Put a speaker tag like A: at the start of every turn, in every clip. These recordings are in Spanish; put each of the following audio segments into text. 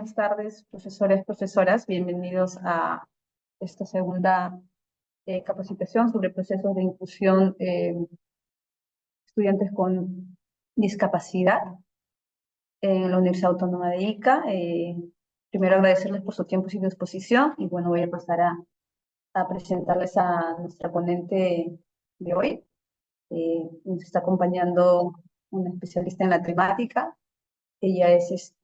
A: buenas tardes, profesores, profesoras. Bienvenidos a esta segunda capacitación sobre procesos de inclusión estudiantes con discapacidad en la Universidad Autónoma de Ica. Primero agradecerles por su tiempo y su disposición y bueno, voy a pasar a presentarles a nuestra ponente de hoy. Nos está acompañando una especialista en la temática. Ella es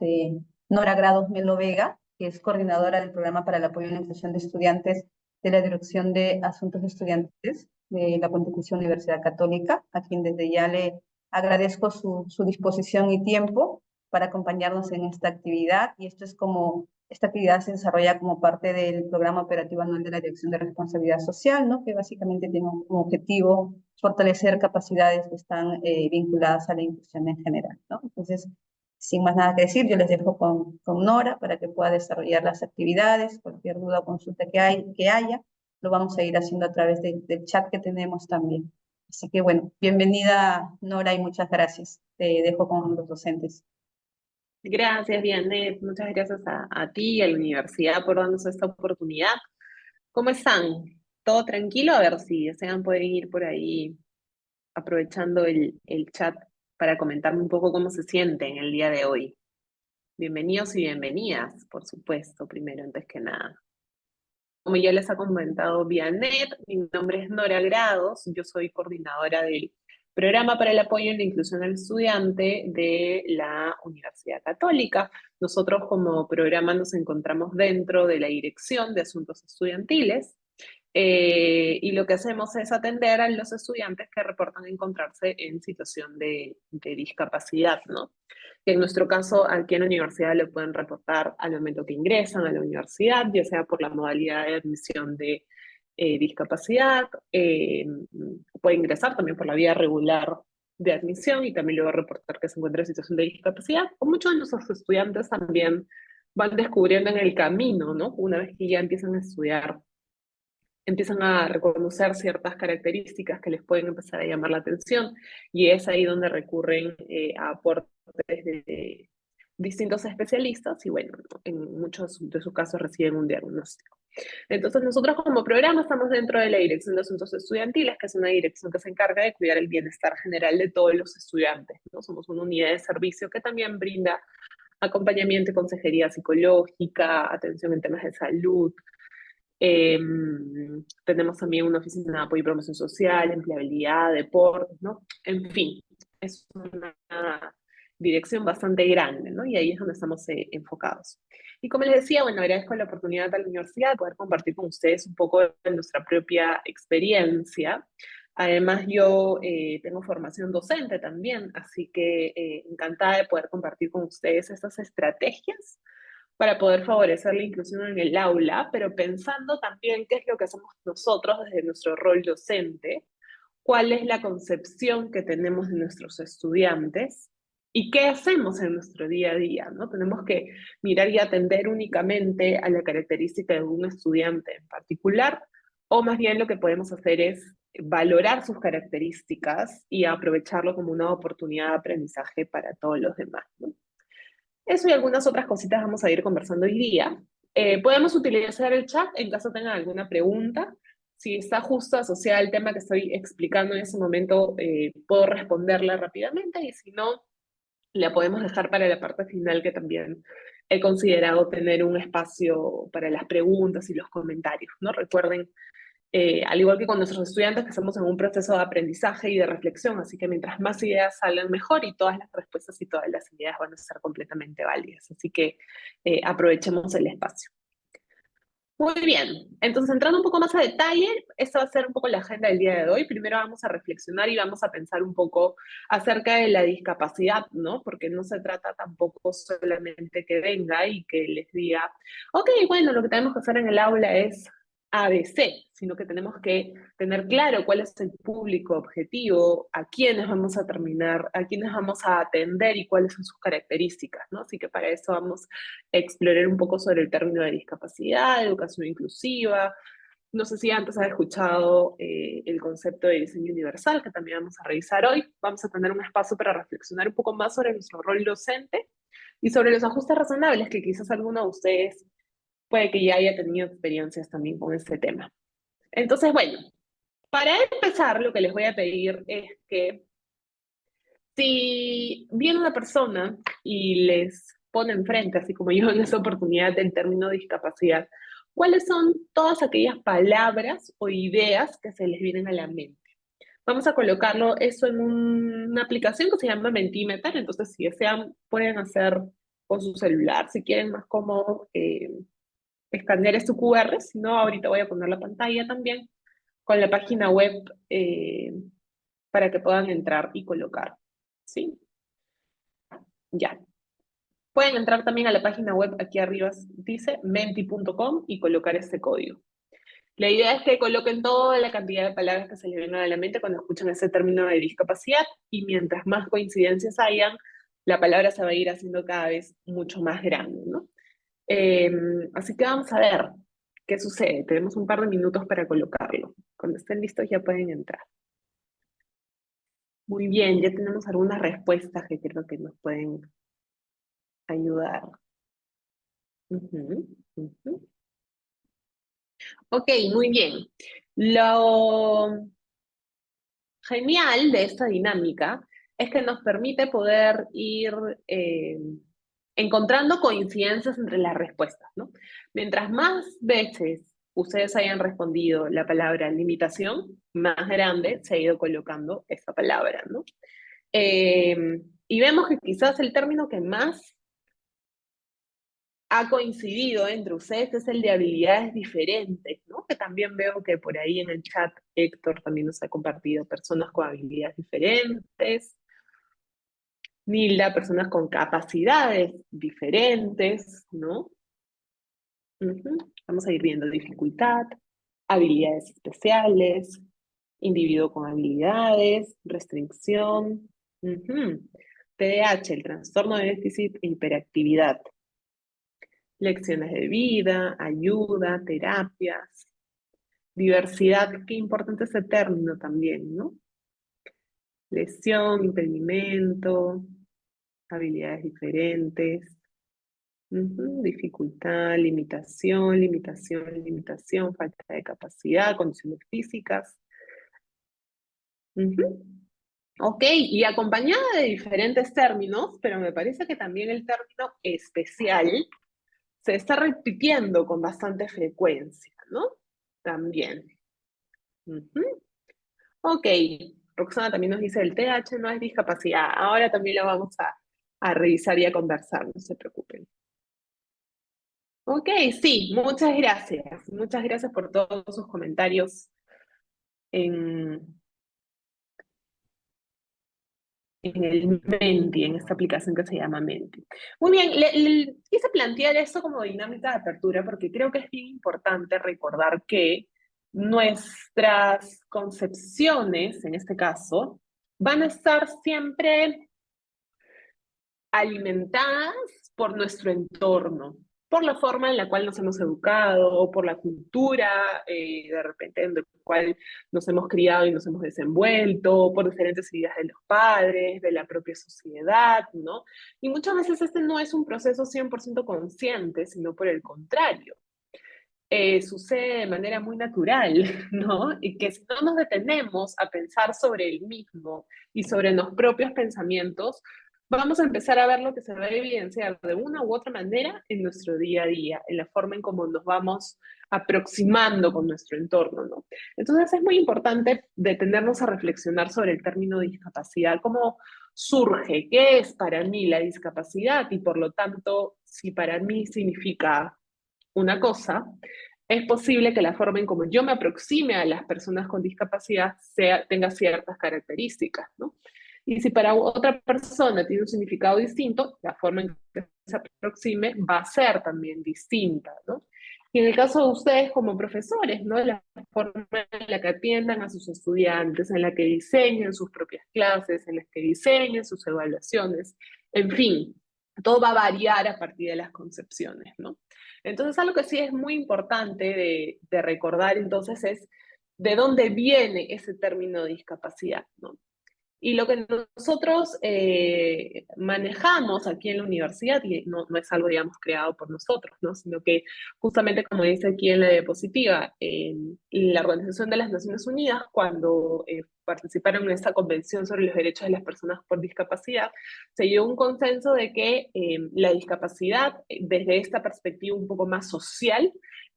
A: Nora Grados Melo Vega, que es coordinadora del Programa para el Apoyo y la Inclusión de Estudiantes de la Dirección de Asuntos Estudiantiles de la Pontificia Universidad Católica, a quien desde ya le agradezco su disposición y tiempo para acompañarnos en esta actividad. Y esta actividad se desarrolla como parte del Programa Operativo Anual de la Dirección de Responsabilidad Social, ¿no? Que básicamente tiene como objetivo fortalecer capacidades que están vinculadas a la inclusión en general, ¿no? Entonces, sin más nada que decir, yo les dejo con Nora para que pueda desarrollar las actividades. Cualquier duda o consulta que haya, lo vamos a ir haciendo a través del chat que tenemos también. Así que bueno, bienvenida Nora y muchas gracias. Te dejo con los docentes.
B: Gracias, Vianet. Muchas gracias a ti y a la universidad por darnos esta oportunidad. ¿Cómo están? ¿Todo tranquilo? A ver si desean pueden ir por ahí aprovechando el chat para comentarme un poco cómo se sienten el día de hoy. Bienvenidos y bienvenidas, por supuesto, primero, antes que nada. Como ya les ha comentado Vianet, mi nombre es Nora Grados, yo soy coordinadora del Programa para el Apoyo y la Inclusión al Estudiante de la Universidad Católica. Nosotros como programa nos encontramos dentro de la Dirección de Asuntos Estudiantiles y lo que hacemos es atender a los estudiantes que reportan encontrarse en situación de discapacidad, ¿no? En nuestro caso, aquí en la universidad lo pueden reportar al momento que ingresan a la universidad, ya sea por la modalidad de admisión de discapacidad, puede ingresar también por la vía regular de admisión y también luego reportar que se encuentra en situación de discapacidad. O muchos de nuestros estudiantes también van descubriendo en el camino, ¿no? Una vez que ya empiezan a estudiar, empiezan a reconocer ciertas características que les pueden empezar a llamar la atención y es ahí donde recurren a aportes de distintos especialistas y bueno, en muchos de sus casos reciben un diagnóstico. Entonces nosotros como programa estamos dentro de la Dirección de Asuntos Estudiantiles, que es una dirección que se encarga de cuidar el bienestar general de todos los estudiantes, ¿no? Somos una unidad de servicio que también brinda acompañamiento y consejería psicológica, atención en temas de salud. Tenemos también una oficina de apoyo y promoción social, empleabilidad, deportes, ¿no? En fin, es una dirección bastante grande, ¿no? Y ahí es donde estamos enfocados. Y como les decía, bueno, agradezco la oportunidad de la universidad de poder compartir con ustedes un poco de nuestra propia experiencia. Además, yo tengo formación docente también, así que encantada de poder compartir con ustedes estas estrategias para poder favorecer la inclusión en el aula, pero pensando también qué es lo que hacemos nosotros desde nuestro rol docente, cuál es la concepción que tenemos de nuestros estudiantes y qué hacemos en nuestro día a día, ¿no? Tenemos que mirar y atender únicamente a la característica de un estudiante en particular, o más bien lo que podemos hacer es valorar sus características y aprovecharlo como una oportunidad de aprendizaje para todos los demás, ¿no? Eso y algunas otras cositas vamos a ir conversando hoy día. Podemos utilizar el chat en caso tengan alguna pregunta. Si está justo asociada al tema que estoy explicando en ese momento, puedo responderla rápidamente y si no, la podemos dejar para la parte final que también he considerado tener un espacio para las preguntas y los comentarios, ¿no? Recuerden al igual que con nuestros estudiantes, que estamos en un proceso de aprendizaje y de reflexión, así que mientras más ideas salgan mejor y todas las respuestas y todas las ideas van a ser completamente válidas, así que aprovechemos el espacio. Muy bien, entonces entrando un poco más a detalle, esta va a ser un poco la agenda del día de hoy. Primero vamos a reflexionar y vamos a pensar un poco acerca de la discapacidad, ¿no? Porque no se trata tampoco solamente que venga y que les diga, ok, bueno, lo que tenemos que hacer en el aula es ABC, sino que tenemos que tener claro cuál es el público objetivo, a quiénes vamos a terminar, a quiénes vamos a atender y cuáles son sus características, ¿no? Así que para eso vamos a explorar un poco sobre el término de discapacidad, educación inclusiva. No sé si antes has escuchado el concepto de diseño universal, que también vamos a revisar hoy. Vamos a tener un espacio para reflexionar un poco más sobre nuestro rol docente y sobre los ajustes razonables, que quizás alguno de ustedes puede que ya haya tenido experiencias también con este tema. Entonces, bueno, para empezar, lo que les voy a pedir es que si viene una persona y les pone enfrente, así como yo en esa oportunidad del término discapacidad, ¿cuáles son todas aquellas palabras o ideas que se les vienen a la mente? Vamos a colocarlo eso en una aplicación que se llama Mentimeter, entonces si desean pueden hacer con su celular, si quieren más cómodo escanear este QR, si no ahorita voy a poner la pantalla también con la página web para que puedan entrar y colocar, ¿sí? Ya. Pueden entrar también a la página web, aquí arriba dice menti.com y colocar este código. La idea es que coloquen toda la cantidad de palabras que se les vengan a la mente cuando escuchan ese término de discapacidad y mientras más coincidencias hayan, la palabra se va a ir haciendo cada vez mucho más grande, ¿no? Así que vamos a ver qué sucede. Tenemos un par de minutos para colocarlo. Cuando estén listos ya pueden entrar. Muy bien, ya tenemos algunas respuestas que creo que nos pueden ayudar. Ujú, ujú. Ok, muy bien. Lo genial de esta dinámica es que nos permite poder ir eh, encontrando coincidencias entre las respuestas, ¿no? Mientras más veces ustedes hayan respondido la palabra limitación, más grande se ha ido colocando esa palabra, ¿no? Y vemos que quizás el término que más ha coincidido entre ustedes es el de habilidades diferentes, ¿no? Que también veo que por ahí en el chat Héctor también nos ha compartido personas con habilidades diferentes, Nilda, personas con capacidades diferentes, ¿no? Ujú. Vamos a ir viendo dificultad, habilidades especiales, individuo con habilidades, restricción, ujú. TDAH, el trastorno de déficit e hiperactividad. Lecciones de vida, ayuda, terapias, diversidad, qué importante ese término también, ¿no? Lesión, impedimento, habilidades diferentes, dificultad, limitación, falta de capacidad, condiciones físicas. Ok, y acompañada de diferentes términos, pero me parece que también el término especial se está repitiendo con bastante frecuencia, ¿no? También. Ujú. Ok, Roxana también nos dice, el TH no es discapacidad. Ahora también lo vamos a revisar y a conversar, no se preocupen. Ok, sí, muchas gracias. Muchas gracias por todos sus comentarios en, en el Menti, en esta aplicación que se llama Menti. Muy bien, quise plantear eso como dinámica de apertura porque creo que es bien importante recordar que nuestras concepciones, en este caso, van a estar siempre alimentadas por nuestro entorno, por la forma en la cual nos hemos educado, por la cultura de repente en la cual nos hemos criado y nos hemos desenvuelto, por diferentes ideas de los padres, de la propia sociedad, ¿no? Y muchas veces este no es un proceso 100% consciente, sino por el contrario. Sucede de manera muy natural, ¿no? Y que si no nos detenemos a pensar sobre el mismo y sobre los propios pensamientos, vamos a empezar a ver lo que se va a evidenciar de una u otra manera en nuestro día a día, en la forma en cómo nos vamos aproximando con nuestro entorno, ¿no? Entonces es muy importante detenernos a reflexionar sobre el término discapacidad, cómo surge, qué es para mí la discapacidad y por lo tanto, si para mí significa una cosa, es posible que la forma en como yo me aproxime a las personas con discapacidad tenga ciertas características, ¿no? Y si para otra persona tiene un significado distinto, la forma en que se aproxime va a ser también distinta, ¿no? Y en el caso de ustedes como profesores, ¿no? La forma en la que atiendan a sus estudiantes, en la que diseñen sus propias clases, en la que diseñen sus evaluaciones, en fin, todo va a variar a partir de las concepciones, ¿no? Entonces, algo que sí es muy importante de recordar entonces es de dónde viene ese término de discapacidad, ¿no? Y lo que nosotros manejamos aquí en la universidad, y no es algo, digamos, creado por nosotros, ¿no? Sino que justamente como dice aquí en la diapositiva, la Organización de las Naciones Unidas, cuando participaron en esta Convención sobre los Derechos de las Personas por Discapacidad, se llegó a un consenso de que la discapacidad, desde esta perspectiva un poco más social,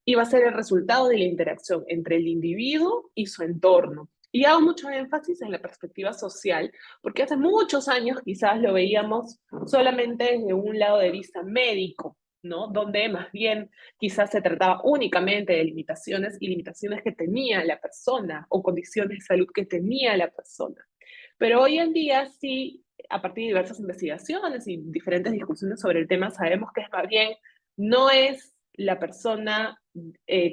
B: iba a ser el resultado de la interacción entre el individuo y su entorno. Y hago mucho énfasis en la perspectiva social, porque hace muchos años quizás lo veíamos solamente desde un lado de vista médico, ¿no? Donde más bien quizás se trataba únicamente de limitaciones y limitaciones que tenía la persona o condiciones de salud que tenía la persona. Pero hoy en día sí, a partir de diversas investigaciones y diferentes discusiones sobre el tema, sabemos que es más bien, no es la persona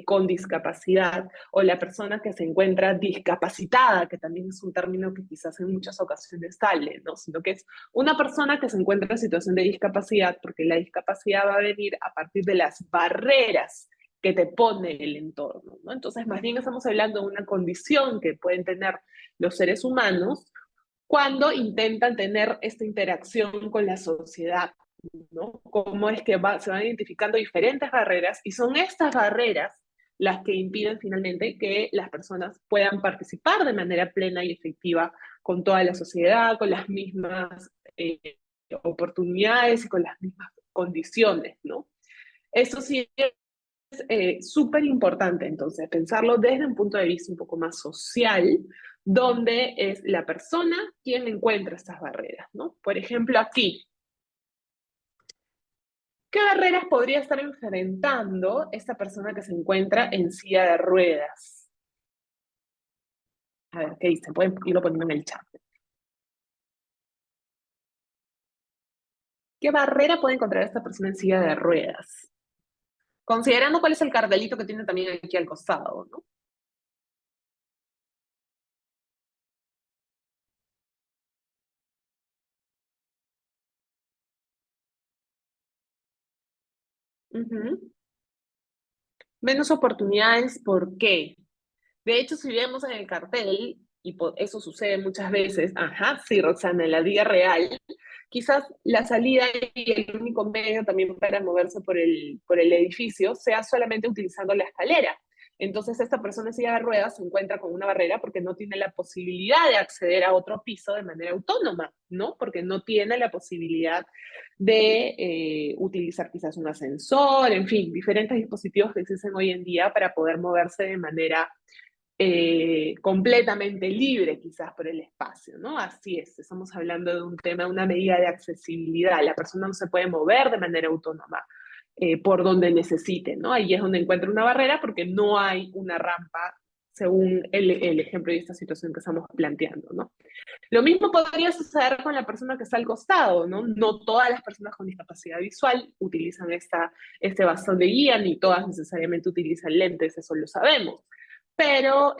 B: con discapacidad o la persona que se encuentra discapacitada, que también es un término que quizás en muchas ocasiones sale, ¿no? Sino que es una persona que se encuentra en situación de discapacidad, porque la discapacidad va a venir a partir de las barreras que te pone el entorno, ¿no? Entonces, más bien estamos hablando de una condición que pueden tener los seres humanos cuando intentan tener esta interacción con la sociedad, ¿no? Cómo es que se van identificando diferentes barreras y son estas barreras las que impiden finalmente que las personas puedan participar de manera plena y efectiva con toda la sociedad, con las mismas oportunidades y con las mismas condiciones, ¿no? Eso sí súper importante, entonces, pensarlo desde un punto de vista un poco más social, donde es la persona quien encuentra estas barreras, ¿no? Por ejemplo, aquí, ¿qué barreras podría estar enfrentando esta persona que se encuentra en silla de ruedas? A ver, ¿qué dice? Pueden irlo poniendo en el chat. ¿Qué barrera puede encontrar esta persona en silla de ruedas? Considerando cuál es el cartelito que tiene también aquí al costado, ¿no? Ujú. Menos oportunidades, ¿por qué? De hecho, si vemos en el cartel, y eso sucede muchas veces, ajá, sí, Roxana, en la vida real, quizás la salida y el único medio también para moverse por el edificio sea solamente utilizando la escalera. Entonces, esta persona en silla de ruedas se encuentra con una barrera porque no tiene la posibilidad de acceder a otro piso de manera autónoma, ¿no? Porque no tiene la posibilidad de utilizar quizás un ascensor, en fin, diferentes dispositivos que existen hoy en día para poder moverse de manera completamente libre quizás por el espacio, ¿no? Así es, estamos hablando de un tema, una medida de accesibilidad, la persona no se puede mover de manera autónoma por donde necesite, ¿no? Ahí es donde encuentra una barrera porque no hay una rampa según el ejemplo y esta situación que estamos planteando, ¿no? Lo mismo podría suceder con la persona que está al costado, ¿no? No todas las personas con discapacidad visual utilizan este bastón de guía, ni todas necesariamente utilizan lentes, eso lo sabemos. Pero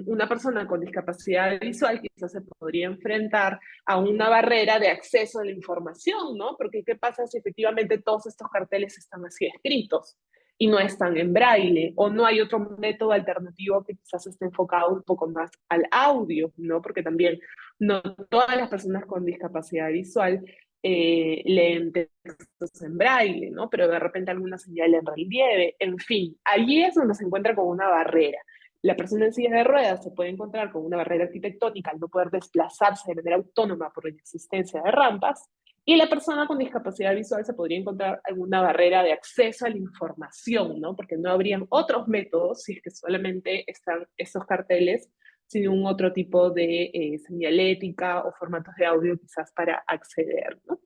B: una persona con discapacidad visual quizás se podría enfrentar a una barrera de acceso a la información, ¿no? Porque ¿qué pasa si efectivamente todos estos carteles están así escritos y no están en braille? O no hay otro método alternativo que quizás esté enfocado un poco más al audio, ¿no? Porque también no todas las personas con discapacidad visual leen textos en braille, ¿no? Pero de repente alguna señal en relieve, en fin, allí es donde se encuentra con una barrera. La persona en silla de ruedas se puede encontrar con una barrera arquitectónica al no poder desplazarse de manera autónoma por la existencia de rampas, y la persona con discapacidad visual se podría encontrar alguna barrera de acceso a la información, ¿no? Porque no habrían otros métodos si es que solamente están estos carteles sin un otro tipo de señalética o formatos de audio quizás para acceder, ¿no?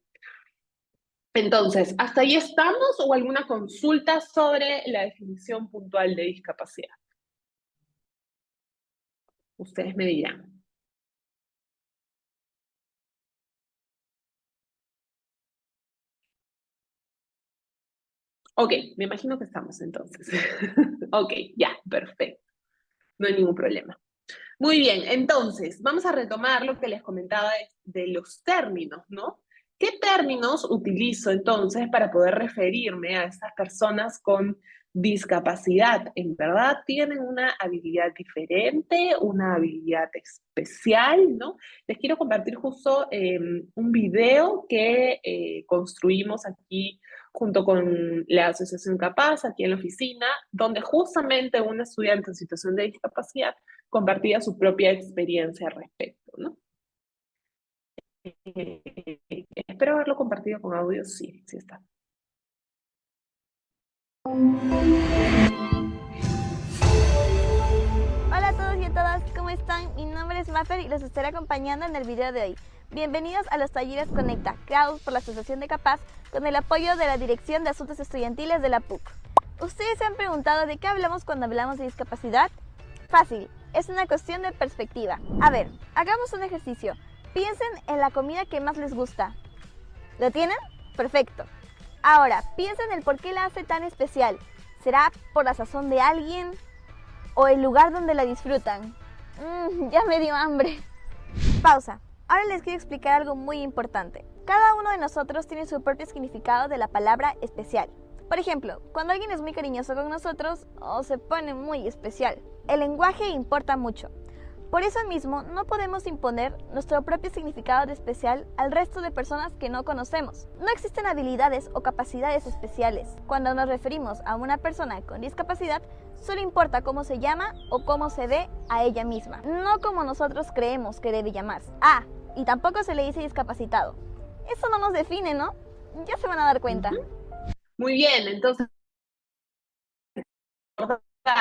B: Entonces, ¿hasta ahí estamos o alguna consulta sobre la definición puntual de discapacidad? Ustedes me dirán. Ok, me imagino que estamos entonces. Ok, ya, perfecto. No hay ningún problema. Muy bien, entonces, vamos a retomar lo que les comentaba de los términos, ¿no? ¿Qué términos utilizo entonces para poder referirme a estas personas con discapacidad, en verdad tienen una habilidad diferente, una habilidad especial, ¿no? Les quiero compartir justo un video que construimos aquí junto con la Asociación Capaz, aquí en la oficina, donde justamente un estudiante en situación de discapacidad compartía su propia experiencia al respecto, ¿no? Espero haberlo compartido con audio, sí, sí está.
C: Hola a todos y a todas, ¿cómo están? Mi nombre es Maffer y los estaré acompañando en el video de hoy. Bienvenidos a los Talleres Conecta, creados por la Asociación de Capaz con el apoyo de la Dirección de Asuntos Estudiantiles de la PUC. ¿Ustedes se han preguntado de qué hablamos cuando hablamos de discapacidad? Fácil, es una cuestión de perspectiva. A ver, hagamos un ejercicio. Piensen en la comida que más les gusta. ¿Lo tienen? Perfecto. Ahora, piensen en el por qué la hace tan especial. ¿Será por la sazón de alguien? ¿O el lugar donde la disfrutan? Ya me dio hambre. Pausa. Ahora les quiero explicar algo muy importante. Cada uno de nosotros tiene su propio significado de la palabra especial. Por ejemplo, cuando alguien es muy cariñoso con nosotros o se pone muy especial. El lenguaje importa mucho. Por eso mismo, no podemos imponer nuestro propio significado de especial al resto de personas que no conocemos. No existen habilidades o capacidades especiales. Cuando nos referimos a una persona con discapacidad, solo importa cómo se llama o cómo se ve a ella misma, no como nosotros creemos que debe llamarse. Ah, y tampoco se le dice discapacitado. Eso no nos define, ¿no? Ya se van a dar cuenta.
B: Muy bien, entonces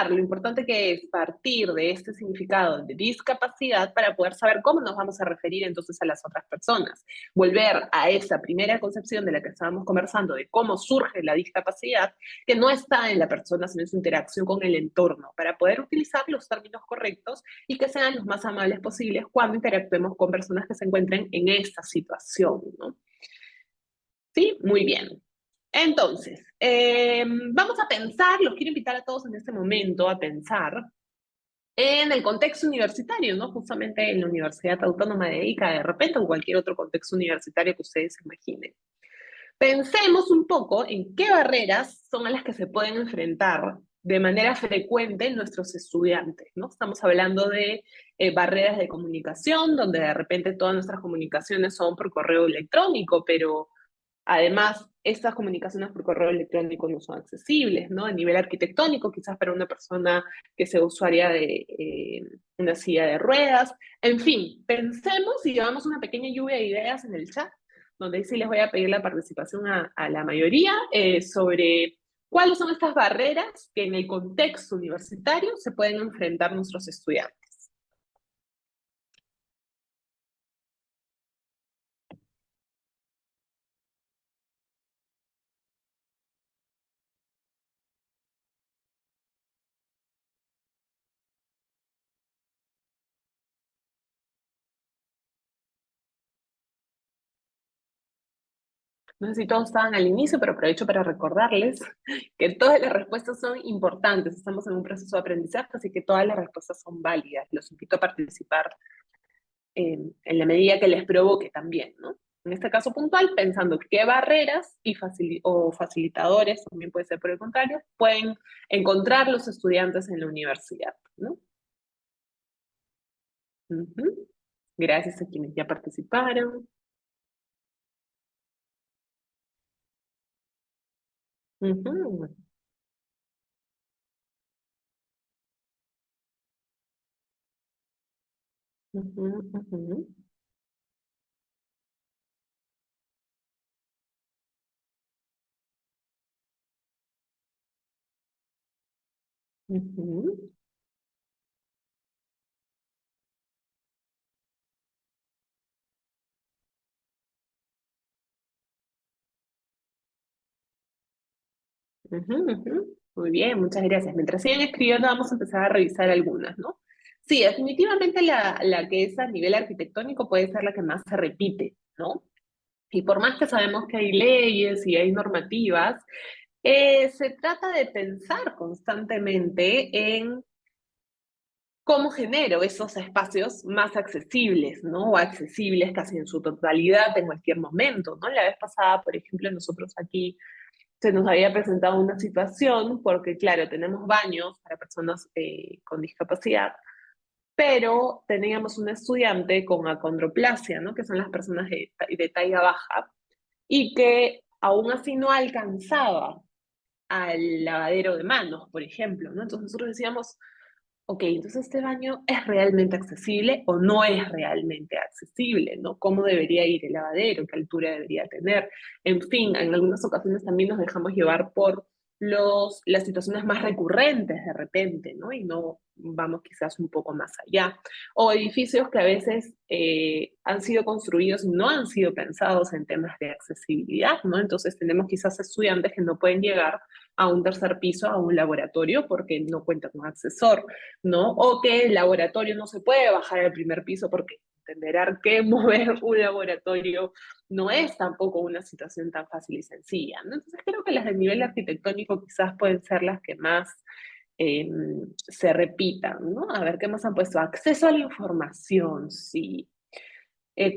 B: lo importante que es partir de este significado de discapacidad para poder saber cómo nos vamos a referir entonces a las otras personas. Volver a esa primera concepción de la que estábamos conversando, de cómo surge la discapacidad, que no está en la persona, sino en su interacción con el entorno, para poder utilizar los términos correctos y que sean los más amables posibles cuando interactuemos con personas que se encuentren en esta situación, ¿no? Sí, muy bien. Entonces, vamos a pensar, los quiero invitar a todos en este momento a pensar en el contexto universitario, ¿no? Justamente en la Universidad Autónoma de Ica, de repente, o en cualquier otro contexto universitario que ustedes se imaginen. Pensemos un poco en qué barreras son a las que se pueden enfrentar de manera frecuente nuestros estudiantes, ¿no? Estamos hablando de barreras de comunicación, donde de repente todas nuestras comunicaciones son por correo electrónico, pero además, estas comunicaciones por correo electrónico no son accesibles, ¿no? A nivel arquitectónico, quizás para una persona que sea usuaria de una silla de ruedas. En fin, pensemos y llevamos una pequeña lluvia de ideas en el chat, donde sí les voy a pedir la participación a la mayoría sobre cuáles son estas barreras que en el contexto universitario se pueden enfrentar nuestros estudiantes. No sé si todos estaban al inicio, pero aprovecho para recordarles que todas las respuestas son importantes. Estamos en un proceso de aprendizaje, así que todas las respuestas son válidas. Los invito a participar en la medida que les provoque también, ¿no? En este caso puntual, pensando qué barreras o facilitadores, también puede ser por el contrario, pueden encontrar los estudiantes en la universidad, ¿no? Gracias a quienes ya participaron. Ujú, ujú, ujú, ujú. Ujú, ujú. Muy bien, muchas gracias. Mientras sigan escribiendo, vamos a empezar a revisar algunas, ¿no? Sí, definitivamente la que es a nivel arquitectónico puede ser la que más se repite, ¿no? Y por más que sabemos que hay leyes y hay normativas, se trata de pensar constantemente en cómo genero esos espacios más accesibles, ¿no? O accesibles casi en su totalidad en cualquier momento, ¿no? La vez pasada, por ejemplo, nosotros aquí se nos había presentado una situación, porque claro, tenemos baños para personas con discapacidad, pero teníamos un estudiante con acondroplasia, ¿no? Que son las personas de talla baja, y que aún así no alcanzaba al lavadero de manos, por ejemplo, ¿no? Entonces nosotros decíamos, ok, entonces este baño es realmente accesible o no es realmente accesible, ¿no? ¿Cómo debería ir el lavadero? ¿Qué altura debería tener? En fin, en algunas ocasiones también nos dejamos llevar por las situaciones más recurrentes de repente, ¿no? Y no vamos quizás un poco más allá. O edificios que a veces han sido construidos y no han sido pensados en temas de accesibilidad, ¿no? Entonces tenemos quizás estudiantes que no pueden llegar a un tercer piso, a un laboratorio, porque no cuenta con ascensor, ¿no? O que el laboratorio no se puede bajar al primer piso porque entenderán que mover un laboratorio no es tampoco una situación tan fácil y sencilla, ¿no? Entonces creo que las de nivel arquitectónico quizás pueden ser las que más se repitan, ¿no? A ver, ¿qué más han puesto? Acceso a la información, sí.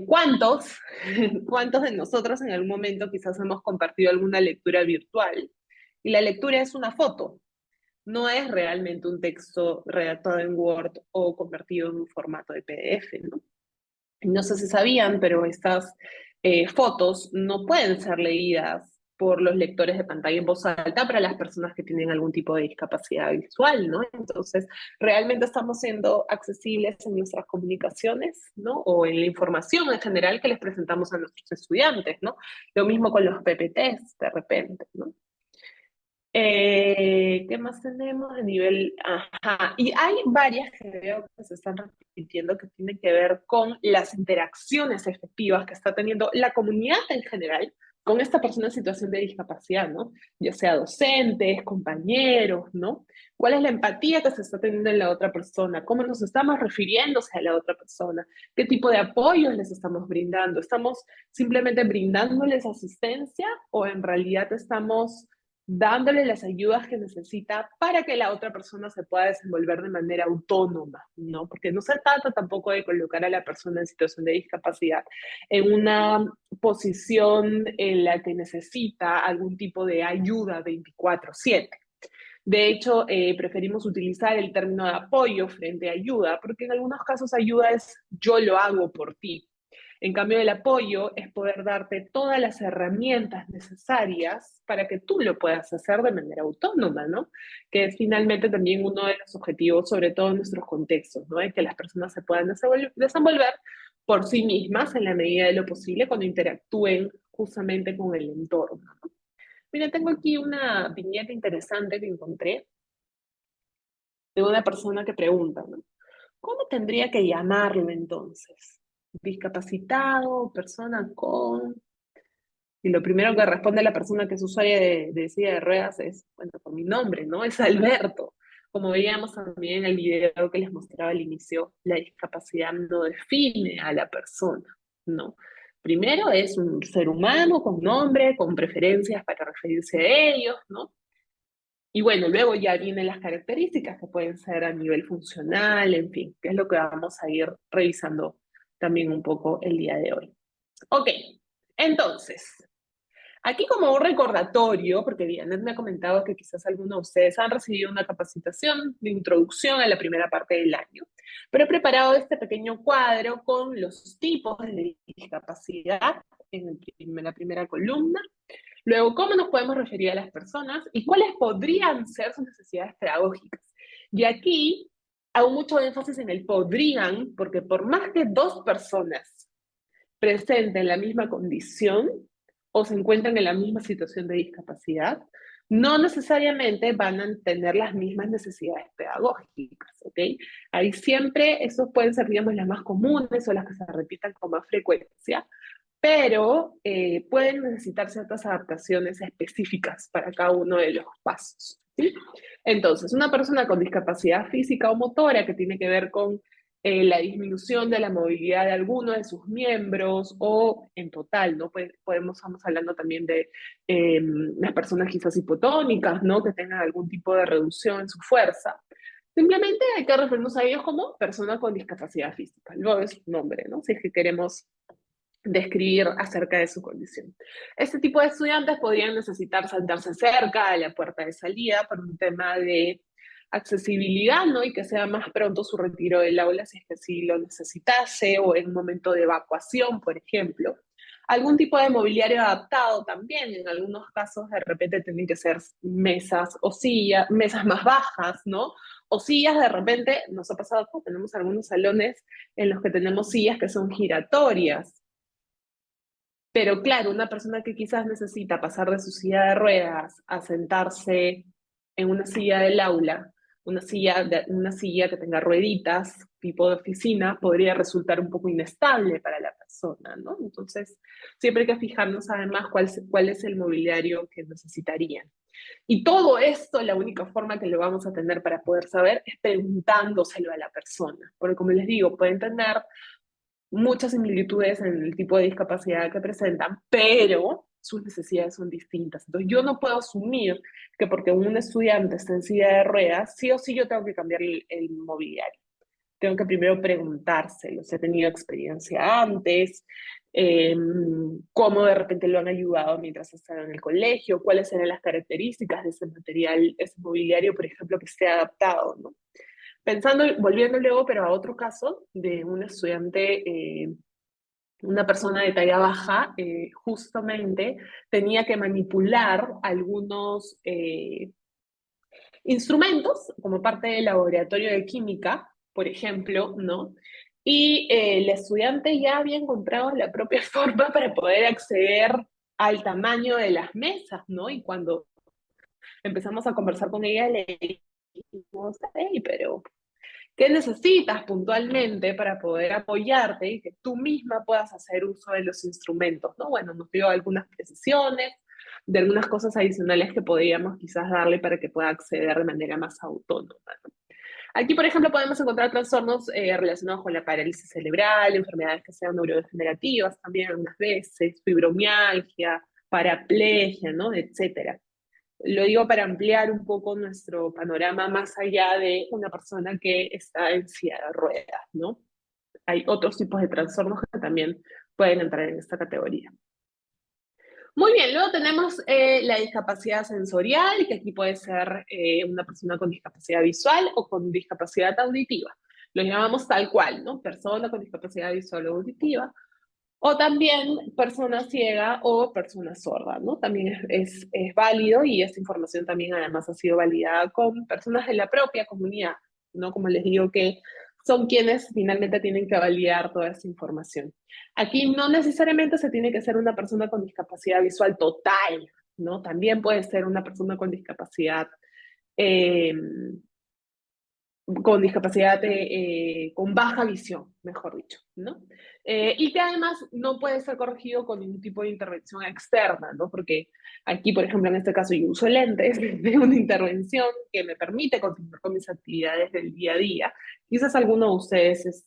B: ¿Cuántos de nosotros en algún momento quizás hemos compartido alguna lectura virtual? Y la lectura es una foto, no es realmente un texto redactado en Word o convertido en un formato de PDF, ¿no? No sé si sabían, pero estas fotos no pueden ser leídas por los lectores de pantalla en voz alta para las personas que tienen algún tipo de discapacidad visual, ¿no? Entonces, realmente estamos siendo accesibles en nuestras comunicaciones, ¿no? O en la información en general que les presentamos a nuestros estudiantes, ¿no? Lo mismo con los PPTs, de repente, ¿no? ¿Qué más tenemos a nivel? Ajá, y hay varias que veo que se están repitiendo que tienen que ver con las interacciones efectivas que está teniendo la comunidad en general con esta persona en situación de discapacidad, ¿no? Ya sea docentes, compañeros, ¿no? ¿Cuál es la empatía que se está teniendo en la otra persona? ¿Cómo nos estamos refiriéndose a la otra persona? ¿Qué tipo de apoyos les estamos brindando? ¿Estamos simplemente brindándoles asistencia o en realidad estamos dándole las ayudas que necesita para que la otra persona se pueda desenvolver de manera autónoma, ¿no? Porque no se trata tampoco de colocar a la persona en situación de discapacidad en una posición en la que necesita algún tipo de ayuda 24/7. De hecho, preferimos utilizar el término de apoyo frente a ayuda, porque en algunos casos ayuda es yo lo hago por ti. En cambio, el apoyo es poder darte todas las herramientas necesarias para que tú lo puedas hacer de manera autónoma, ¿no? Que es finalmente también uno de los objetivos, sobre todo en nuestros contextos, ¿no? De que las personas se puedan desenvolver por sí mismas en la medida de lo posible cuando interactúen justamente con el entorno, ¿no? Mira, tengo aquí una viñeta interesante que encontré de una persona que pregunta, ¿no? ¿Cómo tendría que llamarlo entonces? ¿Discapacitado? ¿Persona con...? Y lo primero que responde la persona que es usuaria de silla de ruedas es, bueno, por mi nombre, ¿no? Es Alberto. Como veíamos también en el video que les mostraba al inicio, la discapacidad no define a la persona, ¿no? Primero es un ser humano con nombre, con preferencias para referirse a ellos, ¿no? Y bueno, luego ya vienen las características que pueden ser a nivel funcional, en fin, que es lo que vamos a ir revisando también un poco el día de hoy. Ok, entonces, aquí como un recordatorio, porque Dianet me ha comentado que quizás algunos de ustedes han recibido una capacitación de introducción a la primera parte del año, pero he preparado este pequeño cuadro con los tipos de discapacidad en la primera columna. Luego, ¿cómo nos podemos referir a las personas y cuáles podrían ser sus necesidades pedagógicas? Y aquí hago mucho énfasis en el podrían, porque por más que dos personas presenten la misma condición o se encuentran en la misma situación de discapacidad, no necesariamente van a tener las mismas necesidades pedagógicas, ¿ok? Ahí siempre, esos pueden ser, digamos, las más comunes o las que se repitan con más frecuencia, pero pueden necesitar ciertas adaptaciones específicas para cada uno de los pasos, ¿sí? Entonces, una persona con discapacidad física o motora que tiene que ver con la disminución de la movilidad de alguno de sus miembros o en total, ¿no? Estamos hablando también de las personas quizás hipotónicas, ¿no? Que tengan algún tipo de reducción en su fuerza. Simplemente hay que referirnos a ellos como persona con discapacidad física. Luego es su nombre, ¿no? Si es que queremos describir acerca de su condición. Este tipo de estudiantes podrían necesitar sentarse cerca de la puerta de salida por un tema de accesibilidad, ¿no? Y que sea más pronto su retiro del aula si es que sí lo necesitase, o en un momento de evacuación, por ejemplo. Algún tipo de mobiliario adaptado también, en algunos casos de repente tienen que ser mesas o sillas, mesas más bajas, ¿no? O sillas de repente, nos ha pasado que tenemos algunos salones en los que tenemos sillas que son giratorias. Pero claro, una persona que quizás necesita pasar de su silla de ruedas a sentarse en una silla del aula, una silla que tenga rueditas, tipo de oficina, podría resultar un poco inestable para la persona, ¿no? Entonces, siempre hay que fijarnos además cuál es el mobiliario que necesitarían. Y todo esto, la única forma que lo vamos a tener para poder saber es preguntándoselo a la persona. Porque como les digo, pueden tener muchas similitudes en el tipo de discapacidad que presentan, pero sus necesidades son distintas. Entonces yo no puedo asumir que porque un estudiante está en silla de ruedas, sí o sí yo tengo que cambiar el mobiliario. Tengo que primero preguntárselo, si ha tenido experiencia antes, cómo de repente lo han ayudado mientras estaba en el colegio, cuáles eran las características de ese material, ese mobiliario, por ejemplo, que esté adaptado, ¿no? Pensando, volviendo luego, pero a otro caso de un estudiante, una persona de talla baja, justamente tenía que manipular algunos instrumentos como parte del laboratorio de química, por ejemplo, ¿no? Y el estudiante ya había encontrado la propia forma para poder acceder al tamaño de las mesas, ¿no? Y cuando empezamos a conversar con ella, le dijimos, hey, pero ¿qué necesitas puntualmente para poder apoyarte y que tú misma puedas hacer uso de los instrumentos, ¿no? Bueno, nos dio algunas precisiones de algunas cosas adicionales que podríamos quizás darle para que pueda acceder de manera más autónoma, ¿no? Aquí, por ejemplo, podemos encontrar trastornos relacionados con la parálisis cerebral, enfermedades que sean neurodegenerativas también algunas veces, fibromialgia, paraplegia, ¿no? Etcétera. Lo digo para ampliar un poco nuestro panorama más allá de una persona que está en silla de ruedas, ¿no? Hay otros tipos de trastornos que también pueden entrar en esta categoría. Muy bien, luego tenemos la discapacidad sensorial, que aquí puede ser una persona con discapacidad visual o con discapacidad auditiva. Lo llamamos tal cual, ¿no? Persona con discapacidad visual o auditiva. O también persona ciega o persona sorda, ¿no? También es válido, y esta información también además ha sido validada con personas de la propia comunidad, ¿no? Como les digo, que son quienes finalmente tienen que validar toda esta información. Aquí no necesariamente se tiene que ser una persona con discapacidad visual total, ¿no? También puede ser una persona con discapacidad con baja visión, mejor dicho, ¿no? Y que además no puede ser corregido con ningún tipo de intervención externa, ¿no? Porque aquí, por ejemplo, en este caso yo uso lentes, de una intervención que me permite continuar con mis actividades del día a día. Quizás alguno de ustedes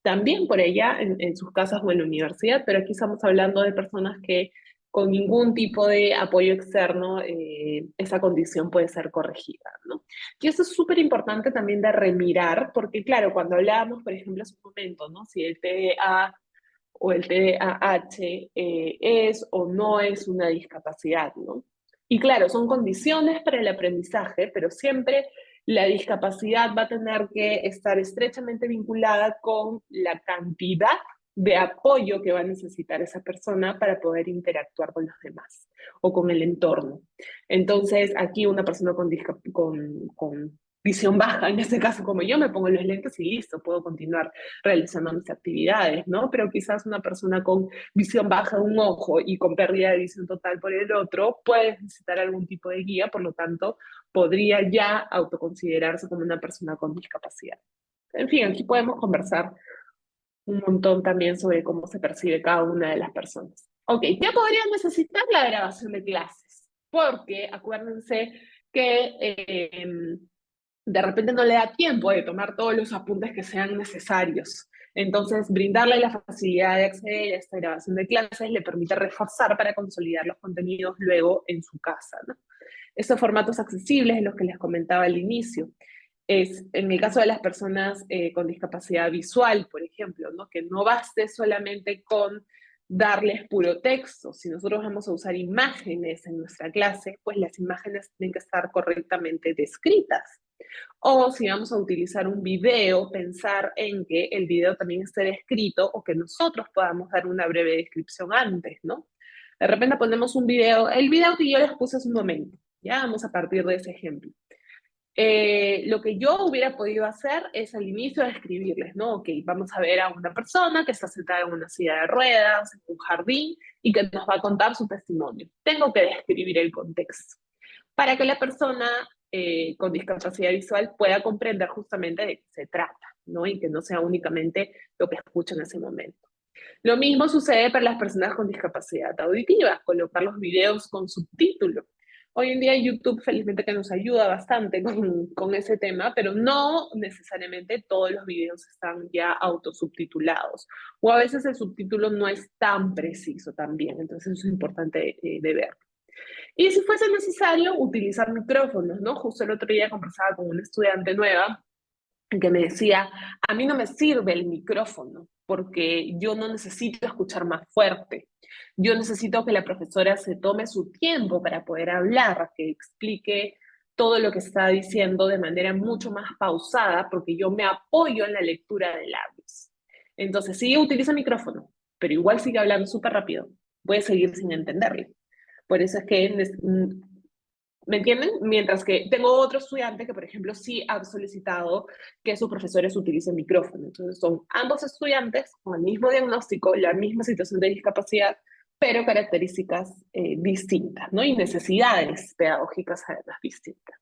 B: también por allá en sus casas o en la universidad, pero aquí estamos hablando de personas que con ningún tipo de apoyo externo esa condición puede ser corregida, ¿no? Y eso es súper importante también de remirar, porque claro, cuando hablábamos, por ejemplo, hace un momento, ¿no? Si el TDA o el TDAH es o no es una discapacidad, ¿no? Y claro, son condiciones para el aprendizaje, pero siempre la discapacidad va a tener que estar estrechamente vinculada con la cantidad de apoyo que va a necesitar esa persona para poder interactuar con los demás o con el entorno. Entonces, aquí una persona con visión baja, en este caso como yo, me pongo los lentes y listo, puedo continuar realizando mis actividades, ¿no? Pero quizás una persona con visión baja de un ojo y con pérdida de visión total por el otro puede necesitar algún tipo de guía, por lo tanto, podría ya autoconsiderarse como una persona con discapacidad. En fin, aquí podemos conversar un montón también sobre cómo se percibe cada una de las personas. Ok, ¿qué podría necesitar la grabación de clases? Porque acuérdense que de repente no le da tiempo de tomar todos los apuntes que sean necesarios. Entonces, brindarle la facilidad de acceder a esta grabación de clases le permite reforzar para consolidar los contenidos luego en su casa, ¿no? Estos formatos accesibles, los que les comentaba al inicio, es en el caso de las personas con discapacidad visual, por ejemplo, ¿no? Que no baste solamente con darles puro texto. Si nosotros vamos a usar imágenes en nuestra clase, pues las imágenes tienen que estar correctamente descritas. O si vamos a utilizar un video, pensar en que el video también esté descrito o que nosotros podamos dar una breve descripción antes, ¿no? De repente ponemos un video, el video que yo les puse hace un momento, ya vamos a partir de ese ejemplo. Lo que yo hubiera podido hacer es al inicio describirles, ¿no? Ok, vamos a ver a una persona que está sentada en una silla de ruedas, en un jardín, y que nos va a contar su testimonio. Tengo que describir el contexto para que la persona con discapacidad visual pueda comprender justamente de qué se trata, ¿no? Y que no sea únicamente lo que escucha en ese momento. Lo mismo sucede para las personas con discapacidad auditiva, colocar los videos con subtítulos. Hoy en día YouTube felizmente que nos ayuda bastante con ese tema, pero no necesariamente todos los videos están ya autosubtitulados. O a veces el subtítulo no es tan preciso también, entonces eso es importante de ver. Y si fuese necesario, utilizar micrófonos, ¿no? Justo el otro día conversaba con una estudiante nueva que me decía, a mí no me sirve el micrófono porque yo no necesito escuchar más fuerte. Yo necesito que la profesora se tome su tiempo para poder hablar, que explique todo lo que está diciendo de manera mucho más pausada, porque yo me apoyo en la lectura de labios. Entonces, sí utiliza micrófono, pero igual sigue hablando súper rápido. Puede seguir sin entenderle. Por eso es que, ¿me entienden? Mientras que tengo otro estudiante que, por ejemplo, sí ha solicitado que sus profesores utilicen micrófono. Entonces son ambos estudiantes con el mismo diagnóstico, la misma situación de discapacidad, pero características distintas, ¿no? Y necesidades pedagógicas además distintas.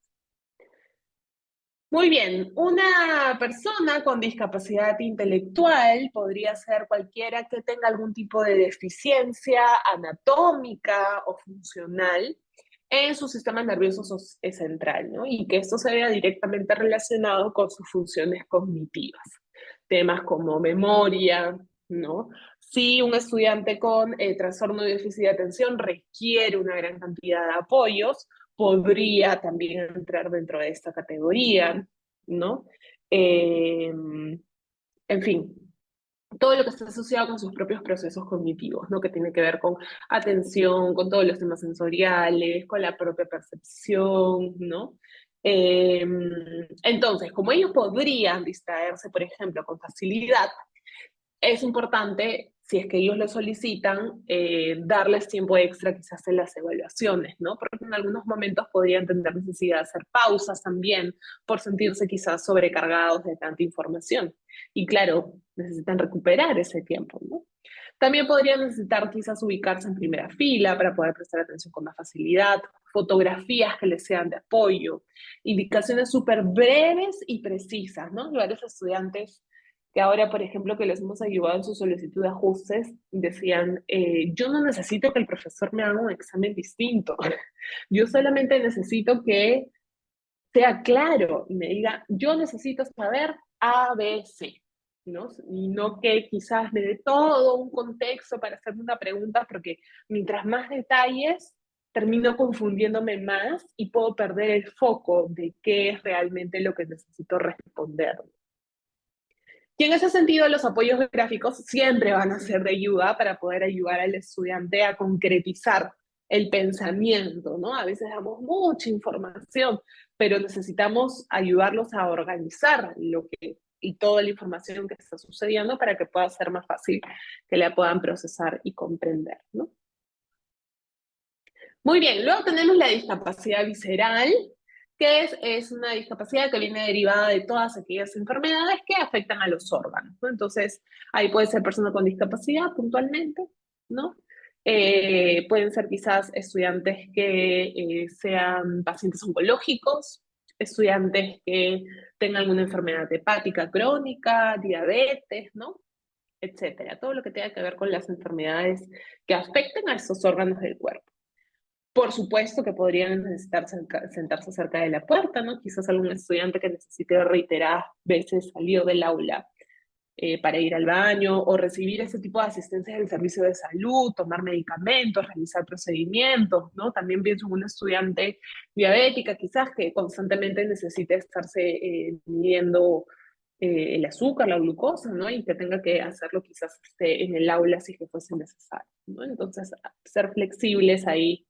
B: Muy bien, una persona con discapacidad intelectual podría ser cualquiera que tenga algún tipo de deficiencia anatómica o funcional en su sistema nervioso central, ¿no? Y que esto se vea directamente relacionado con sus funciones cognitivas. Temas como memoria, ¿no? Si un estudiante con trastorno de déficit de atención requiere una gran cantidad de apoyos, podría también entrar dentro de esta categoría, ¿no? En fin, todo lo que está asociado con sus propios procesos cognitivos, ¿no? Que tiene que ver con atención, con todos los temas sensoriales, con la propia percepción, ¿no? Entonces, como ellos podrían distraerse, por ejemplo, con facilidad, es importante, si es que ellos lo solicitan, darles tiempo extra quizás en las evaluaciones, ¿no? Porque en algunos momentos podrían tener necesidad de hacer pausas también por sentirse quizás sobrecargados de tanta información. Y claro, necesitan recuperar ese tiempo, ¿no? También podrían necesitar quizás ubicarse en primera fila para poder prestar atención con más facilidad, fotografías que les sean de apoyo, indicaciones súper breves y precisas, ¿no? Varios estudiantes que ahora, por ejemplo, que les hemos ayudado en su solicitud de ajustes, decían, yo no necesito que el profesor me haga un examen distinto, yo solamente necesito que sea claro y me diga, yo necesito saber A, B, C, ¿no? Y no que quizás me dé todo un contexto para hacerme una pregunta, porque mientras más detalles, termino confundiéndome más y puedo perder el foco de qué es realmente lo que necesito responder. Y en ese sentido, los apoyos gráficos siempre van a ser de ayuda para poder ayudar al estudiante a concretizar el pensamiento, ¿no? A veces damos mucha información, pero necesitamos ayudarlos a organizar y toda la información que está sucediendo para que pueda ser más fácil que la puedan procesar y comprender, ¿no? Muy bien, luego tenemos la discapacidad visceral, que es una discapacidad que viene derivada de todas aquellas enfermedades que afectan a los órganos, ¿no? Entonces, ahí puede ser persona con discapacidad puntualmente, ¿no? Pueden ser quizás estudiantes que sean pacientes oncológicos, estudiantes que tengan alguna enfermedad hepática crónica, diabetes, ¿no? Etcétera. Todo lo que tenga que ver con las enfermedades que afecten a estos órganos del cuerpo. Por supuesto que podrían necesitar sentarse cerca de la puerta, ¿no? Quizás algún estudiante que necesite reiteradas veces salir del aula para ir al baño o recibir ese tipo de asistencia del servicio de salud, tomar medicamentos, realizar procedimientos, ¿no? También pienso en una estudiante diabética quizás que constantemente necesite estarse midiendo el azúcar, la glucosa, ¿no? Y que tenga que hacerlo quizás en el aula si que fuese necesario, ¿no? Entonces, ser flexibles ahí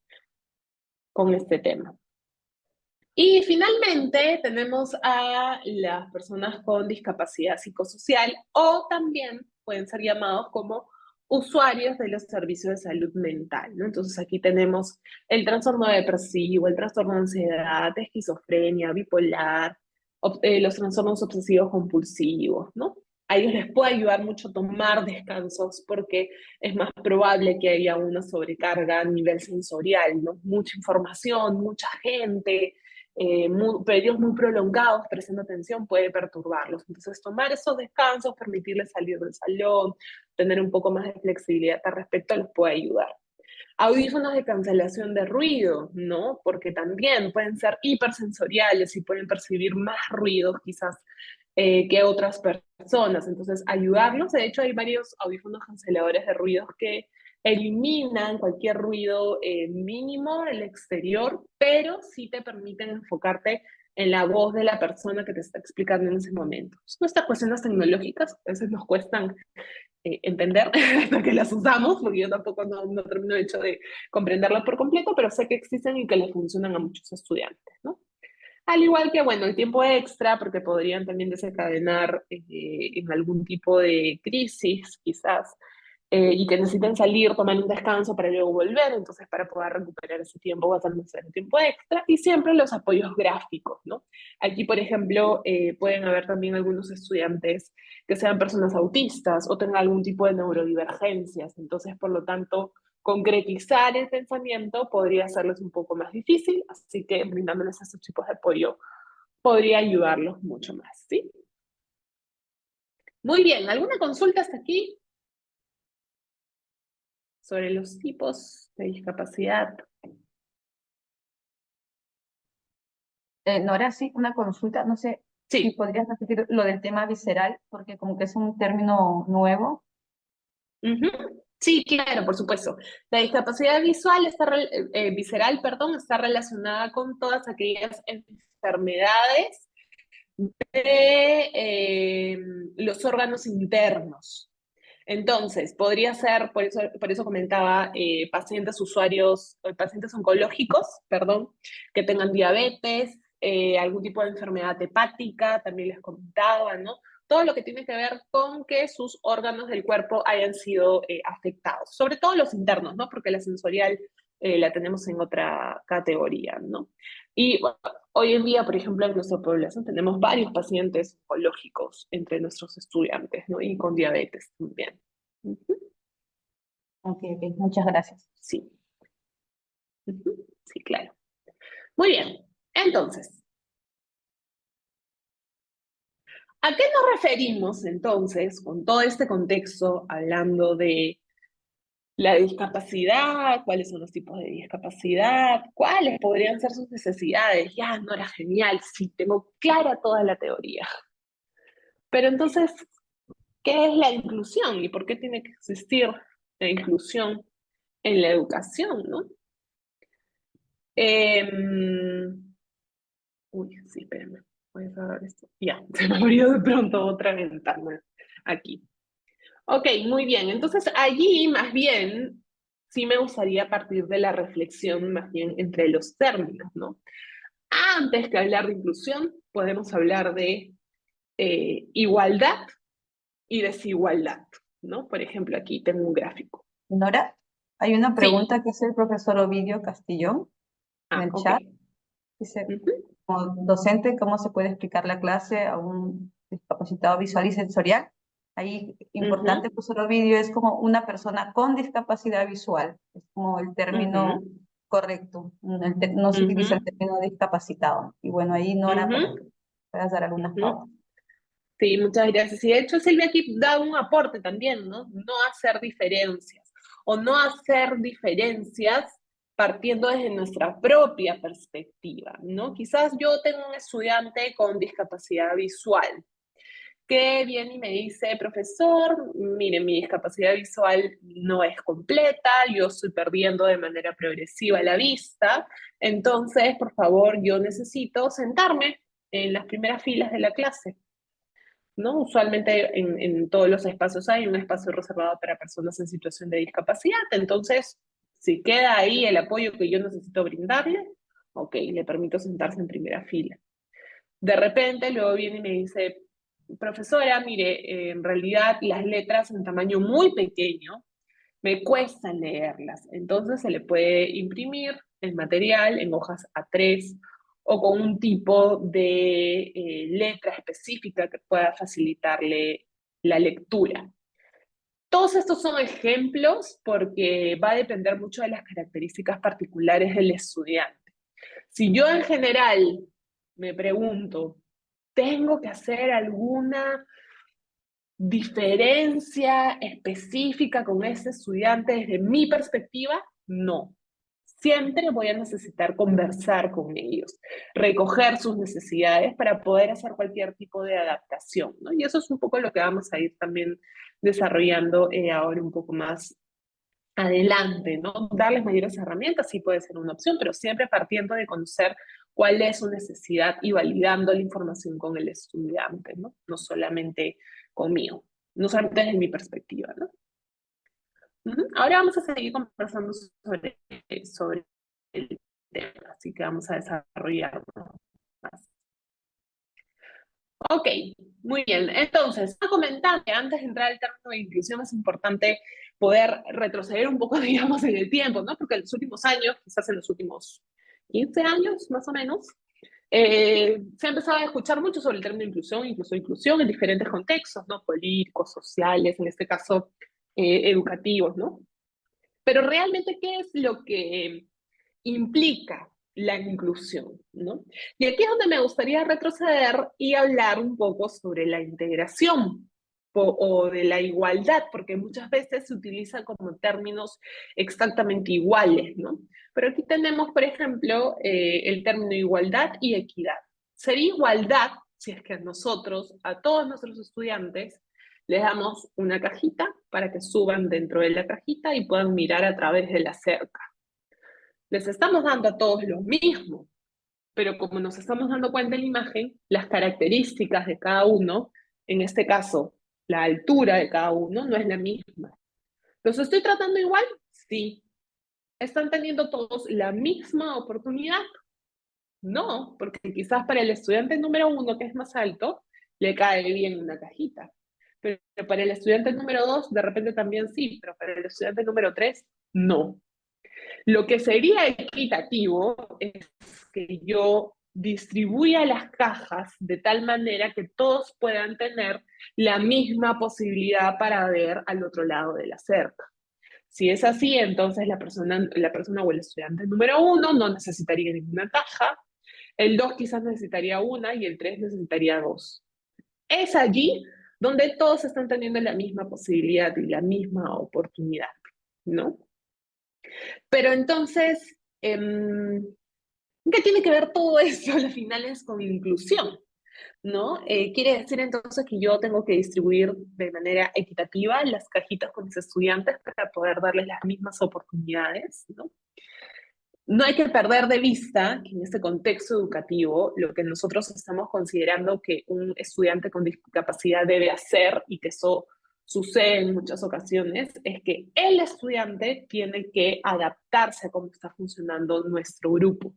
B: con este tema. Y finalmente tenemos a las personas con discapacidad psicosocial o también pueden ser llamados como usuarios de los servicios de salud mental, ¿no? Entonces aquí tenemos el trastorno depresivo, el trastorno de ansiedad, esquizofrenia, bipolar, los trastornos obsesivos compulsivos, ¿no? A ellos les puede ayudar mucho tomar descansos porque es más probable que haya una sobrecarga a nivel sensorial, ¿no? Mucha información, mucha gente, periodos muy prolongados prestando atención puede perturbarlos. Entonces, tomar esos descansos, permitirles salir del salón, tener un poco más de flexibilidad al respecto les puede ayudar. Audífonos de cancelación de ruido, ¿no? Porque también pueden ser hipersensoriales y pueden percibir más ruidos quizás que otras personas. Entonces, ayudarlos. De hecho, hay varios audífonos canceladores de ruidos que eliminan cualquier ruido mínimo del exterior, pero sí te permiten enfocarte en la voz de la persona que te está explicando en ese momento. Son estas cuestiones tecnológicas, a veces nos cuestan entender hasta que las usamos, porque yo tampoco no termino el hecho de comprenderlas por completo, pero sé que existen y que le funcionan a muchos estudiantes, ¿no? Al igual que, bueno, el tiempo extra, porque podrían también desencadenar en algún tipo de crisis, quizás, y que necesiten salir, tomar un descanso para luego volver, entonces para poder recuperar ese tiempo va a ser necesario tiempo extra, y siempre los apoyos gráficos, ¿no? Aquí, por ejemplo, pueden haber también algunos estudiantes que sean personas autistas o tengan algún tipo de neurodivergencias, entonces, por lo tanto, concretizar el pensamiento podría hacerles un poco más difícil, así que brindándoles esos tipos de apoyo podría ayudarlos mucho más, ¿sí? Muy bien, ¿alguna consulta hasta aquí sobre los tipos de discapacidad?
A: Nora, sí, una consulta, no sé si
B: Sí.
A: podrías repetir lo del tema visceral, porque como que es un término nuevo.
B: Sí, claro, por supuesto. La discapacidad visual visceral, perdón, está relacionada con todas aquellas enfermedades de los órganos internos. Entonces, podría ser, por eso comentaba, pacientes usuarios, pacientes oncológicos, perdón, que tengan diabetes, algún tipo de enfermedad hepática, también les comentaba, ¿no? Todo lo que tiene que ver con que sus órganos del cuerpo hayan sido afectados, sobre todo los internos, ¿no? Porque la sensorial la tenemos en otra categoría, ¿no? Y bueno, hoy en día, por ejemplo, en nuestra población tenemos varios pacientes oncológicos entre nuestros estudiantes, ¿no? Y con diabetes también.
A: Ok, ok, muchas gracias.
B: Sí. Sí, claro. Muy bien. Entonces, ¿a qué nos referimos entonces con todo este contexto hablando de la discapacidad? ¿Cuáles son los tipos de discapacidad? ¿Cuáles podrían ser sus necesidades? Ya, no era genial, sí, tengo clara toda la teoría. Pero entonces, ¿qué es la inclusión y por qué tiene que existir la inclusión en la educación, ¿no? Uy, sí, espérame. Voy a cerrar esto. Ya, se me abrió de pronto otra ventana aquí. Ok, muy bien. Entonces, allí más bien, sí me gustaría partir de la reflexión más bien entre los términos, ¿no? Antes que hablar de inclusión, podemos hablar de igualdad y desigualdad, ¿no? Por ejemplo, aquí tengo un gráfico.
A: Nora, hay una
B: Sí.
A: pregunta que hace el profesor Ovidio Castillón en
B: Ah,
A: el
B: ok.
A: chat. Dice,
B: Ujú,
A: como docente, ¿cómo se puede explicar la clase a un discapacitado visual y sensorial? Ahí, importante,
B: ujú,
A: profesor Ovidio, es como una persona con discapacidad visual. Es como el término
B: ujú,
A: correcto. No se utiliza el
B: ujú,
A: término discapacitado. Y bueno, ahí Nora, para que
B: ujú,
A: puedas dar algunas
B: ujú.
A: pautas.
B: Sí, muchas gracias. Y de hecho Silvia aquí da un aporte también, ¿no? No hacer diferencias o no hacer diferencias partiendo desde nuestra propia perspectiva, ¿no? Quizás yo tengo un estudiante con discapacidad visual que viene y me dice, profesor, mire, mi discapacidad visual no es completa, yo estoy perdiendo de manera progresiva la vista, entonces, por favor, yo necesito sentarme en las primeras filas de la clase. ¿no? Usualmente en todos los espacios hay un espacio reservado para personas en situación de discapacidad, entonces, si queda ahí el apoyo que yo necesito brindarle, ok, le permito sentarse en primera fila. De repente luego viene y me dice, profesora, mire, en realidad las letras en tamaño muy pequeño me cuesta leerlas, entonces se le puede imprimir el material en hojas A3 o con un tipo de letra específica que pueda facilitarle la lectura. Todos estos son ejemplos porque va a depender mucho de las características particulares del estudiante. Si yo en general me pregunto, ¿tengo que hacer alguna diferencia específica con ese estudiante desde mi perspectiva? No. Siempre voy a necesitar conversar con ellos, recoger sus necesidades para poder hacer cualquier tipo de adaptación, ¿no? Y eso es un poco lo que vamos a ir también desarrollando ahora un poco más adelante, ¿no? Darles mayores herramientas sí puede ser una opción, pero siempre partiendo de conocer cuál es su necesidad y validando la información con el estudiante, ¿no? No solamente conmigo, no solamente desde mi perspectiva, ¿no? Ahora vamos a seguir conversando sobre el tema, así que vamos a desarrollar más. Ok, muy bien. Entonces, a comentar que antes de entrar al término de inclusión es importante poder retroceder un poco, digamos, en el tiempo, ¿no? Porque en los últimos años, quizás en los últimos 15 años más o menos, se ha empezado a escuchar mucho sobre el término de inclusión, inclusión en diferentes contextos, ¿no? Políticos, sociales, en este caso, educativos, ¿no? Pero realmente, ¿qué es lo que implica la inclusión, ¿no? Y aquí es donde me gustaría retroceder y hablar un poco sobre la integración o de la igualdad, porque muchas veces se utilizan como términos exactamente iguales, ¿no? Pero aquí tenemos, por ejemplo, el término igualdad y equidad. Sería igualdad si es que nosotros, a todos nuestros estudiantes, les damos una cajita para que suban dentro de la cajita y puedan mirar a través de la cerca. Les estamos dando a todos lo mismo, pero como nos estamos dando cuenta en la imagen, las características de cada uno, en este caso, la altura de cada uno, no es la misma. ¿Los estoy tratando igual? Sí. ¿Están teniendo todos la misma oportunidad? No, porque quizás para el estudiante número 1, que es más alto, le cae bien una cajita. Pero para el estudiante número 2, de repente también sí, pero para el estudiante número 3, no. Lo que sería equitativo es que yo distribuya las cajas de tal manera que todos puedan tener la misma posibilidad para ver al otro lado de la cerca. Si es así, entonces la persona o el estudiante número 1 no necesitaría ninguna caja, el 2 quizás necesitaría una y el 3 necesitaría 2. Es allí donde todos están teniendo la misma posibilidad y la misma oportunidad, ¿no? Pero entonces, ¿qué tiene que ver todo eso al final es con inclusión? ¿No? Quiere decir entonces que yo tengo que distribuir de manera equitativa las cajitas con mis estudiantes para poder darles las mismas oportunidades, ¿no? No hay que perder de vista que en este contexto educativo lo que nosotros estamos considerando que un estudiante con discapacidad debe hacer, y que eso sucede en muchas ocasiones, es que el estudiante tiene que adaptarse a cómo está funcionando nuestro grupo,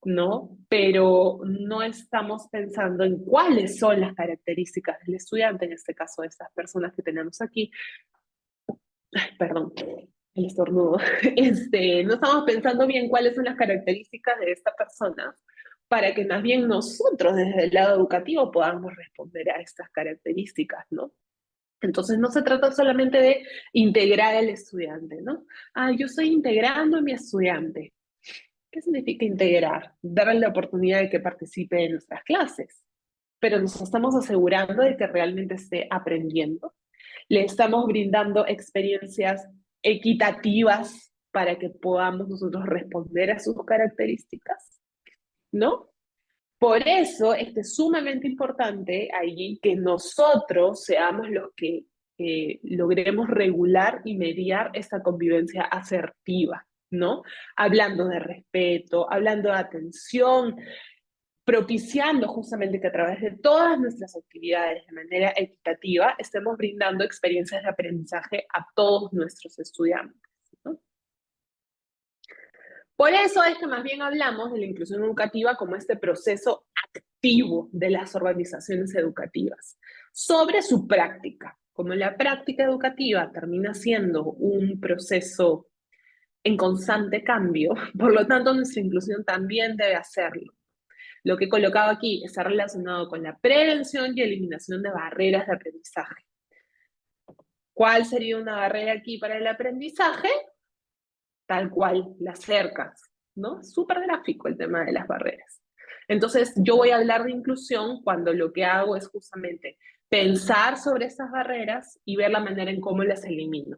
B: ¿no? Pero no estamos pensando en cuáles son las características del estudiante, en este caso de estas personas que tenemos aquí. Ay, perdón, el estornudo. No estamos pensando bien cuáles son las características de esta persona para que más bien nosotros desde el lado educativo podamos responder a estas características, ¿no? Entonces no se trata solamente de integrar al estudiante, ¿no? Ah, yo estoy integrando a mi estudiante. ¿Qué significa integrar? Darle la oportunidad de que participe en nuestras clases, pero nos estamos asegurando de que realmente esté aprendiendo. Le estamos brindando experiencias equitativas para que podamos nosotros responder a sus características, ¿no? Por eso es que es sumamente importante allí que nosotros seamos los que logremos regular y mediar esta convivencia asertiva, ¿no? Hablando de respeto, hablando de atención, propiciando justamente que a través de todas nuestras actividades de manera equitativa estemos brindando experiencias de aprendizaje a todos nuestros estudiantes, ¿no? Por eso es que más bien hablamos de la inclusión educativa como este proceso activo de las organizaciones educativas sobre su práctica. Como la práctica educativa termina siendo un proceso en constante cambio, por lo tanto nuestra inclusión también debe hacerlo. Lo que he colocado aquí está relacionado con la prevención y eliminación de barreras de aprendizaje. ¿Cuál sería una barrera aquí para el aprendizaje? Tal cual, las cercas, ¿no? Súper gráfico el tema de las barreras. Entonces, yo voy a hablar de inclusión cuando lo que hago es justamente pensar sobre esas barreras y ver la manera en cómo las elimino,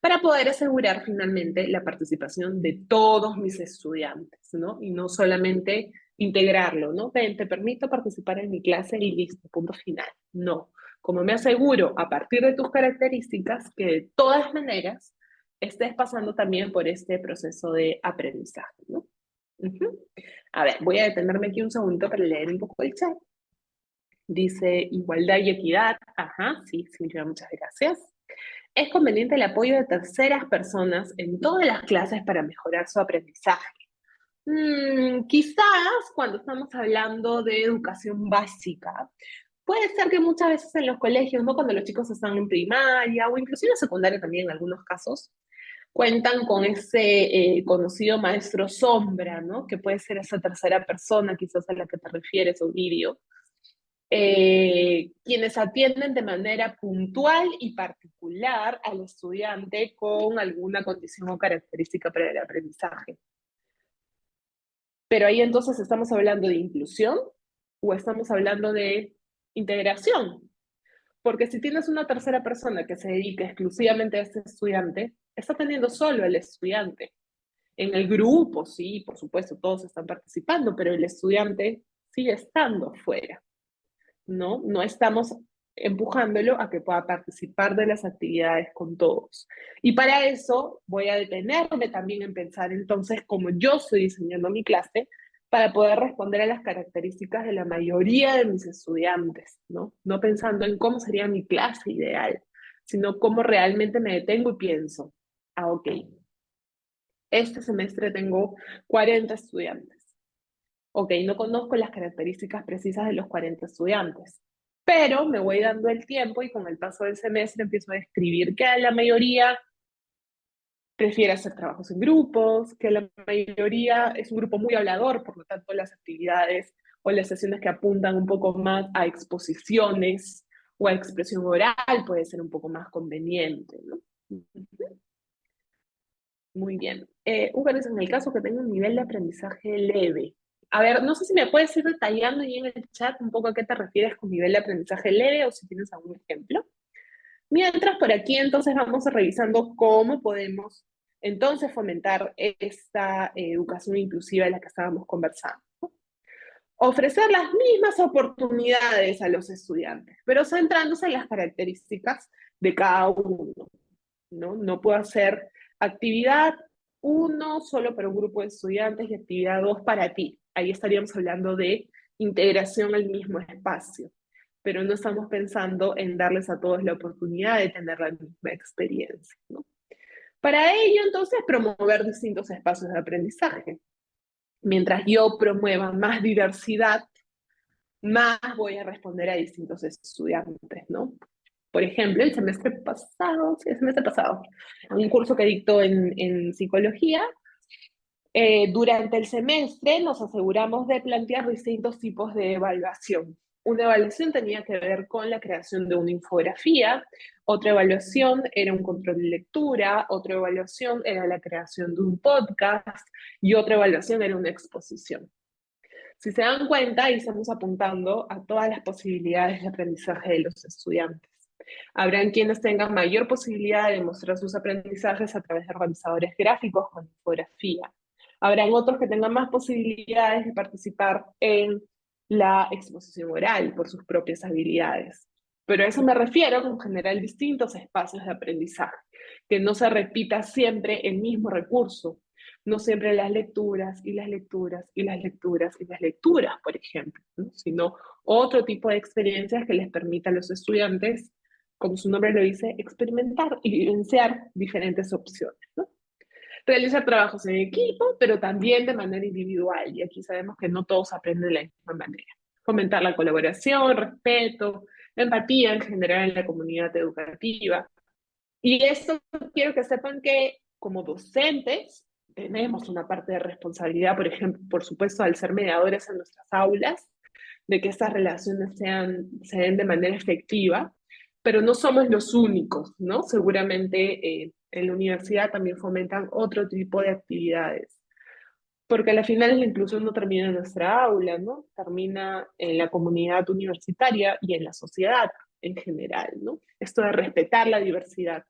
B: para poder asegurar finalmente la participación de todos mis estudiantes, ¿no? Y no solamente integrarlo, ¿no? Te permito participar en mi clase y listo, punto final. No, como me aseguro a partir de tus características que de todas maneras estés pasando también por este proceso de aprendizaje, ¿no? A ver, voy a detenerme aquí un segundo para leer un poco el chat. Dice igualdad y equidad. Ajá, sí, Silvia, muchas gracias. Es conveniente el apoyo de terceras personas en todas las clases para mejorar su aprendizaje. Quizás cuando estamos hablando de educación básica, puede ser que muchas veces en los colegios, ¿no? Cuando los chicos están en primaria o inclusive en secundaria también en algunos casos, cuentan con ese conocido maestro sombra, ¿no? Que puede ser esa tercera persona, quizás a la que te refieres, Ovidio, quienes atienden de manera puntual y particular al estudiante con alguna condición o característica para el aprendizaje. Pero ahí entonces estamos hablando de inclusión o estamos hablando de integración. Porque si tienes una tercera persona que se dedica exclusivamente a ese estudiante, está atendiendo solo al estudiante. En el grupo, sí, por supuesto, todos están participando, pero el estudiante sigue estando fuera, ¿no? No estamos empujándolo a que pueda participar de las actividades con todos. Y para eso voy a detenerme también en pensar entonces cómo yo estoy diseñando mi clase para poder responder a las características de la mayoría de mis estudiantes, ¿no? No pensando en cómo sería mi clase ideal, sino cómo realmente me detengo y pienso, ok, este semestre tengo 40 estudiantes. Ok, no conozco las características precisas de los 40 estudiantes, pero me voy dando el tiempo y con el paso del semestre empiezo a describir que la mayoría prefiere hacer trabajos en grupos, que la mayoría es un grupo muy hablador, por lo tanto las actividades o las sesiones que apuntan un poco más a exposiciones o a expresión oral puede ser un poco más conveniente, ¿no? Muy bien. Hugo, en el caso que tengo un nivel de aprendizaje leve. A ver, no sé si me puedes ir detallando ahí en el chat un poco a qué te refieres con nivel de aprendizaje leve o si tienes algún ejemplo. Mientras por aquí entonces vamos revisando cómo podemos entonces fomentar esta educación inclusiva de la que estábamos conversando. Ofrecer las mismas oportunidades a los estudiantes, pero centrándose en las características de cada uno, ¿no? No puedo hacer actividad 1 solo para un grupo de estudiantes y actividad 2 para ti. Ahí estaríamos hablando de integración al mismo espacio, pero no estamos pensando en darles a todos la oportunidad de tener la misma experiencia, ¿no? Para ello, entonces, promover distintos espacios de aprendizaje. Mientras yo promueva más diversidad, más voy a responder a distintos estudiantes, ¿no? Por ejemplo, el semestre pasado, un curso que dictó en psicología, durante el semestre nos aseguramos de plantear distintos tipos de evaluación. Una evaluación tenía que ver con la creación de una infografía, otra evaluación era un control de lectura, otra evaluación era la creación de un podcast y otra evaluación era una exposición. Si se dan cuenta, ahí estamos apuntando a todas las posibilidades de aprendizaje de los estudiantes. Habrán quienes tengan mayor posibilidad de mostrar sus aprendizajes a través de organizadores gráficos con infografía. Habrán otros que tengan más posibilidades de participar en la exposición oral por sus propias habilidades. Pero a eso me refiero con generar distintos espacios de aprendizaje, que no se repita siempre el mismo recurso, No siempre las lecturas y las lecturas y las lecturas y las lecturas, por ejemplo, ¿no? Sino otro tipo de experiencias que les permita a los estudiantes, como su nombre lo dice, experimentar y vivenciar diferentes opciones, ¿no? Realizar trabajos en equipo, pero también de manera individual, y aquí sabemos que no todos aprenden de la misma manera. Fomentar la colaboración, respeto, empatía en general en la comunidad educativa. Y esto quiero que sepan que como docentes tenemos una parte de responsabilidad, por ejemplo, por supuesto, al ser mediadores en nuestras aulas, de que estas relaciones se den de manera efectiva, pero no somos los únicos, ¿no? Seguramente en la universidad también fomentan otro tipo de actividades, porque al final la inclusión no termina en nuestra aula, ¿no? Termina en la comunidad universitaria y en la sociedad en general, ¿no? Esto de respetar la diversidad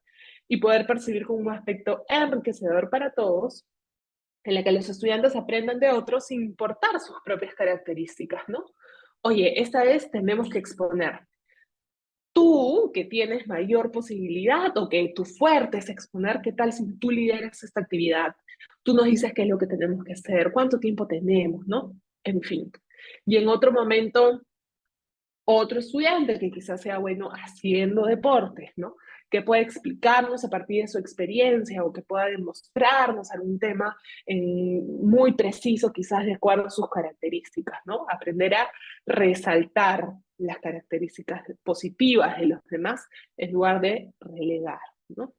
B: y poder percibir como un aspecto enriquecedor para todos, en la que los estudiantes aprendan de otros sin importar sus propias características, ¿no? Oye, esta vez tenemos que exponer. Tú, que tienes mayor posibilidad o que tu fuerte es exponer, ¿qué tal si tú lideras esta actividad? Tú nos dices qué es lo que tenemos que hacer, cuánto tiempo tenemos, ¿no? En fin. Y en otro momento, otro estudiante que quizás sea bueno haciendo deportes, ¿no? Que pueda explicarnos a partir de su experiencia o que pueda demostrarnos algún tema muy preciso, quizás de acuerdo a sus características, ¿no? Aprender a resaltar las características positivas de los demás en lugar de relegar, ¿no?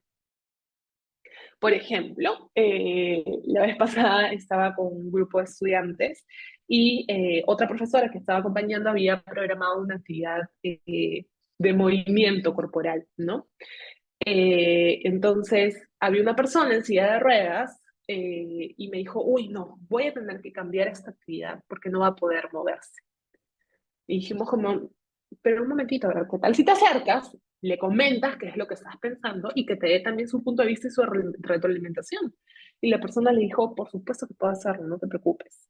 B: Por ejemplo, la vez pasada estaba con un grupo de estudiantes y otra profesora que estaba acompañando había programado una actividad de movimiento corporal, ¿no? Entonces, había una persona en silla de ruedas y me dijo, uy, no, voy a tener que cambiar esta actividad porque no va a poder moverse. Y dijimos como, pero un momentito, ¿verdad? ¿Qué tal si te acercas, le comentas qué es lo que estás pensando y que te dé también su punto de vista y su retroalimentación? Y la persona le dijo, por supuesto que puedo hacerlo, no te preocupes.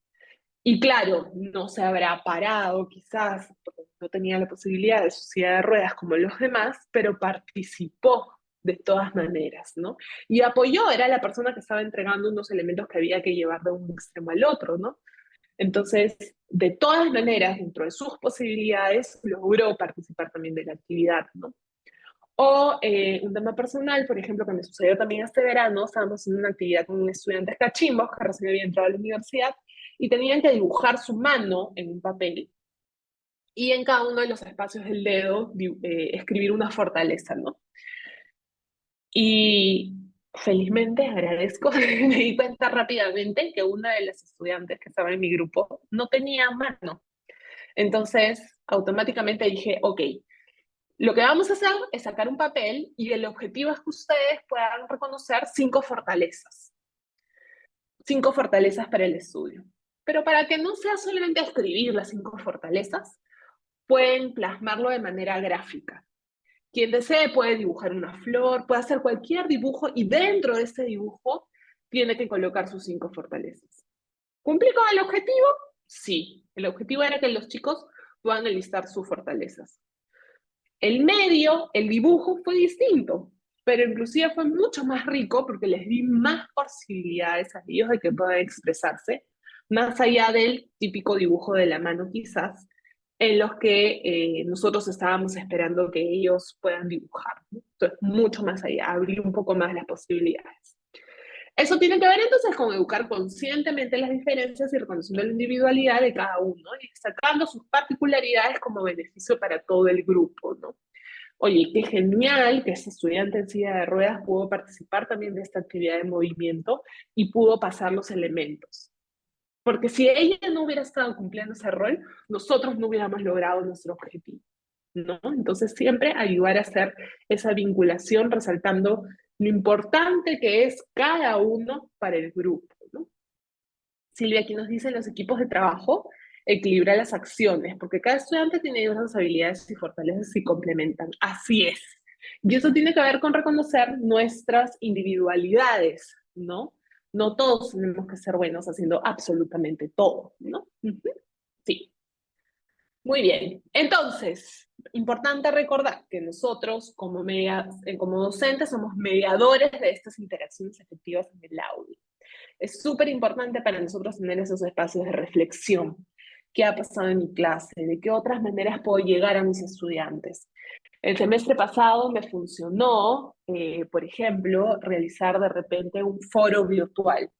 B: Y claro, no se habrá parado quizás, porque no tenía la posibilidad de su silla de ruedas como los demás, pero participó de todas maneras, ¿no? Y apoyó, era la persona que estaba entregando unos elementos que había que llevar de un extremo al otro, ¿no? Entonces, de todas maneras, dentro de sus posibilidades, logró participar también de la actividad, ¿no? O un tema personal, por ejemplo, que me sucedió también este verano, estábamos en una actividad con estudiantes cachimbos que recién habían entrado a la universidad y tenían que dibujar su mano en un papel y en cada uno de los espacios del dedo escribir una fortaleza, ¿no? Y felizmente agradezco, me di cuenta rápidamente que una de las estudiantes que estaba en mi grupo no tenía mano. Entonces, automáticamente dije, ok, lo que vamos a hacer es sacar un papel y el objetivo es que ustedes puedan reconocer 5 fortalezas para el estudio. Pero para que no sea solamente escribir las 5 fortalezas, pueden plasmarlo de manera gráfica. Quien desee puede dibujar una flor, puede hacer cualquier dibujo y dentro de ese dibujo tiene que colocar sus 5 fortalezas. ¿Cumplí con el objetivo? Sí. El objetivo era que los chicos puedan enlistar sus fortalezas. El medio, el dibujo fue distinto, pero inclusive fue mucho más rico porque les di más posibilidades a ellos de que puedan expresarse, más allá del típico dibujo de la mano quizás, en los que nosotros estábamos esperando que ellos puedan dibujar, ¿no? Entonces, mucho más allá, abrir un poco más las posibilidades. Eso tiene que ver entonces con educar conscientemente las diferencias y reconociendo la individualidad de cada uno y sacando sus particularidades como beneficio para todo el grupo, ¿no? Oye, qué genial que ese estudiante en silla de ruedas pudo participar también de esta actividad de movimiento y pudo pasar los elementos. Porque si ella no hubiera estado cumpliendo ese rol, nosotros no hubiéramos logrado nuestro objetivo, ¿no? Entonces siempre ayudar a hacer esa vinculación resaltando lo importante que es cada uno para el grupo, ¿no? Silvia, aquí nos dice los equipos de trabajo equilibrar las acciones, porque cada estudiante tiene diversas habilidades y fortalezas y complementan. Así es. Y eso tiene que ver con reconocer nuestras individualidades, ¿no? No todos tenemos que ser buenos haciendo absolutamente todo, ¿no? Sí. Muy bien. Entonces, importante recordar que nosotros como docentes somos mediadores de estas interacciones efectivas en el aula. Es súper importante para nosotros tener esos espacios de reflexión. ¿Qué ha pasado en mi clase? ¿De qué otras maneras puedo llegar a mis estudiantes? El semestre pasado me funcionó, por ejemplo, realizar de repente un foro virtual.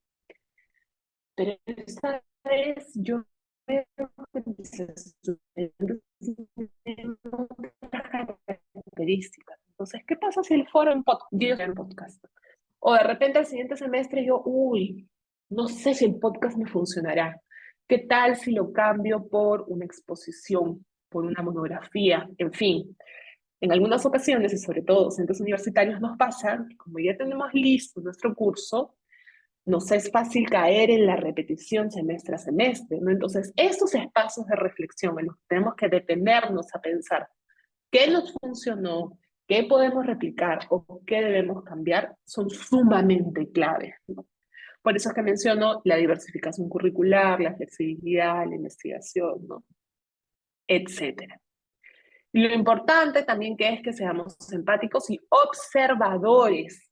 B: Pero esta vez yo veo que mis estudiantes tienen otras características. Entonces, ¿qué pasa si el foro en podcast? O de repente el siguiente semestre yo, uy, no sé si el podcast me funcionará. ¿Qué tal si lo cambio por una exposición, por una monografía? En fin, en algunas ocasiones, y sobre todo docentes universitarios, nos pasa que como ya tenemos listo nuestro curso, nos es fácil caer en la repetición semestre a semestre, ¿no? Entonces, estos espacios de reflexión en los que tenemos que detenernos a pensar qué nos funcionó, qué podemos replicar o qué debemos cambiar, son sumamente claves, ¿no? Por eso es que menciono la diversificación curricular, la flexibilidad, la investigación, ¿no? Etcétera. Y lo importante también que es que seamos empáticos y observadores.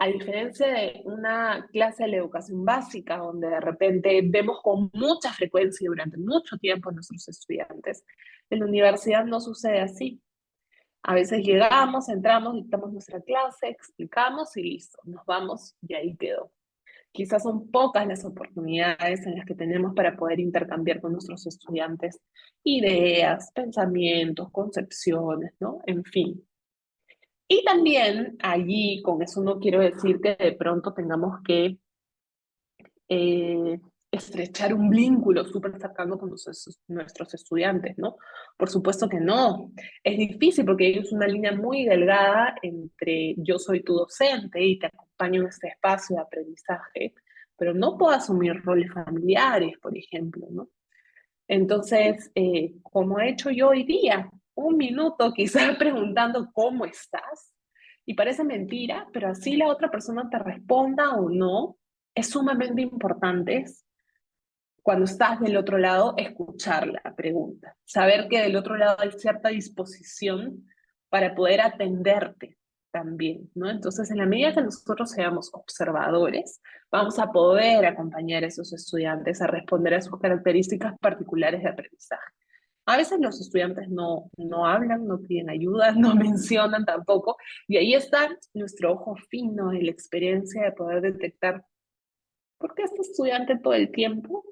B: A diferencia de una clase de la educación básica, donde de repente vemos con mucha frecuencia y durante mucho tiempo a nuestros estudiantes, en la universidad no sucede así. A veces llegamos, entramos, dictamos nuestra clase, explicamos y listo, nos vamos y ahí quedó. Quizás son pocas las oportunidades en las que tenemos para poder intercambiar con nuestros estudiantes ideas, pensamientos, concepciones, ¿no? En fin. Y también allí, con eso no quiero decir que de pronto tengamos que estrechar un vínculo súper cercano con nuestros estudiantes, ¿no? Por supuesto que no. Es difícil porque hay una línea muy delgada entre yo soy tu docente y te acompaño en este espacio de aprendizaje, pero no puedo asumir roles familiares, por ejemplo, ¿no? Entonces, como he hecho yo hoy día, un minuto quizás preguntando cómo estás, y parece mentira, pero así la otra persona te responda o no, es sumamente importante cuando estás del otro lado escuchar la pregunta, saber que del otro lado hay cierta disposición para poder atenderte también, ¿no? Entonces, en la medida que nosotros seamos observadores, vamos a poder acompañar a esos estudiantes a responder a sus características particulares de aprendizaje. A veces los estudiantes no hablan, no piden ayuda, no mencionan tampoco, y ahí está nuestro ojo fino y la experiencia de poder detectar por qué este estudiante todo el tiempo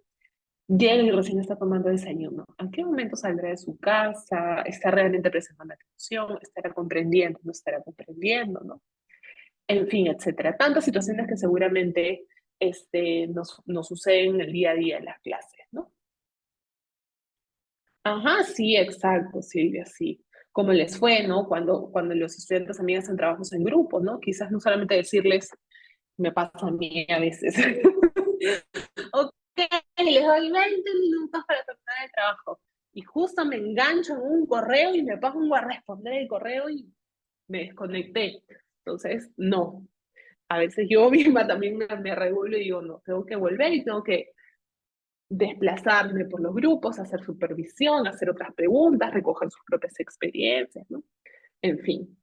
B: llega y recién está tomando desayuno. ¿A qué momento saldrá de su casa? ¿Está realmente prestando atención? ¿Estará comprendiendo? ¿No estará comprendiendo? ¿No? En fin, etcétera. Tantas situaciones que seguramente nos suceden en el día a día en las clases, ¿no? Ajá, sí, exacto, Silvia, sí. ¿Cómo les fue, no? Cuando los estudiantes también hacen trabajos en grupo, ¿no? Quizás no solamente decirles, me pasa a mí a veces. Ok, les doy 20 minutos para terminar el trabajo. Y justo me engancho en un correo y me pongo a responder el correo y me desconecté. Entonces, no. A veces yo misma también me regulo y digo, no, tengo que volver y tengo que desplazarme por los grupos, hacer supervisión, hacer otras preguntas, recoger sus propias experiencias, ¿no? En fin.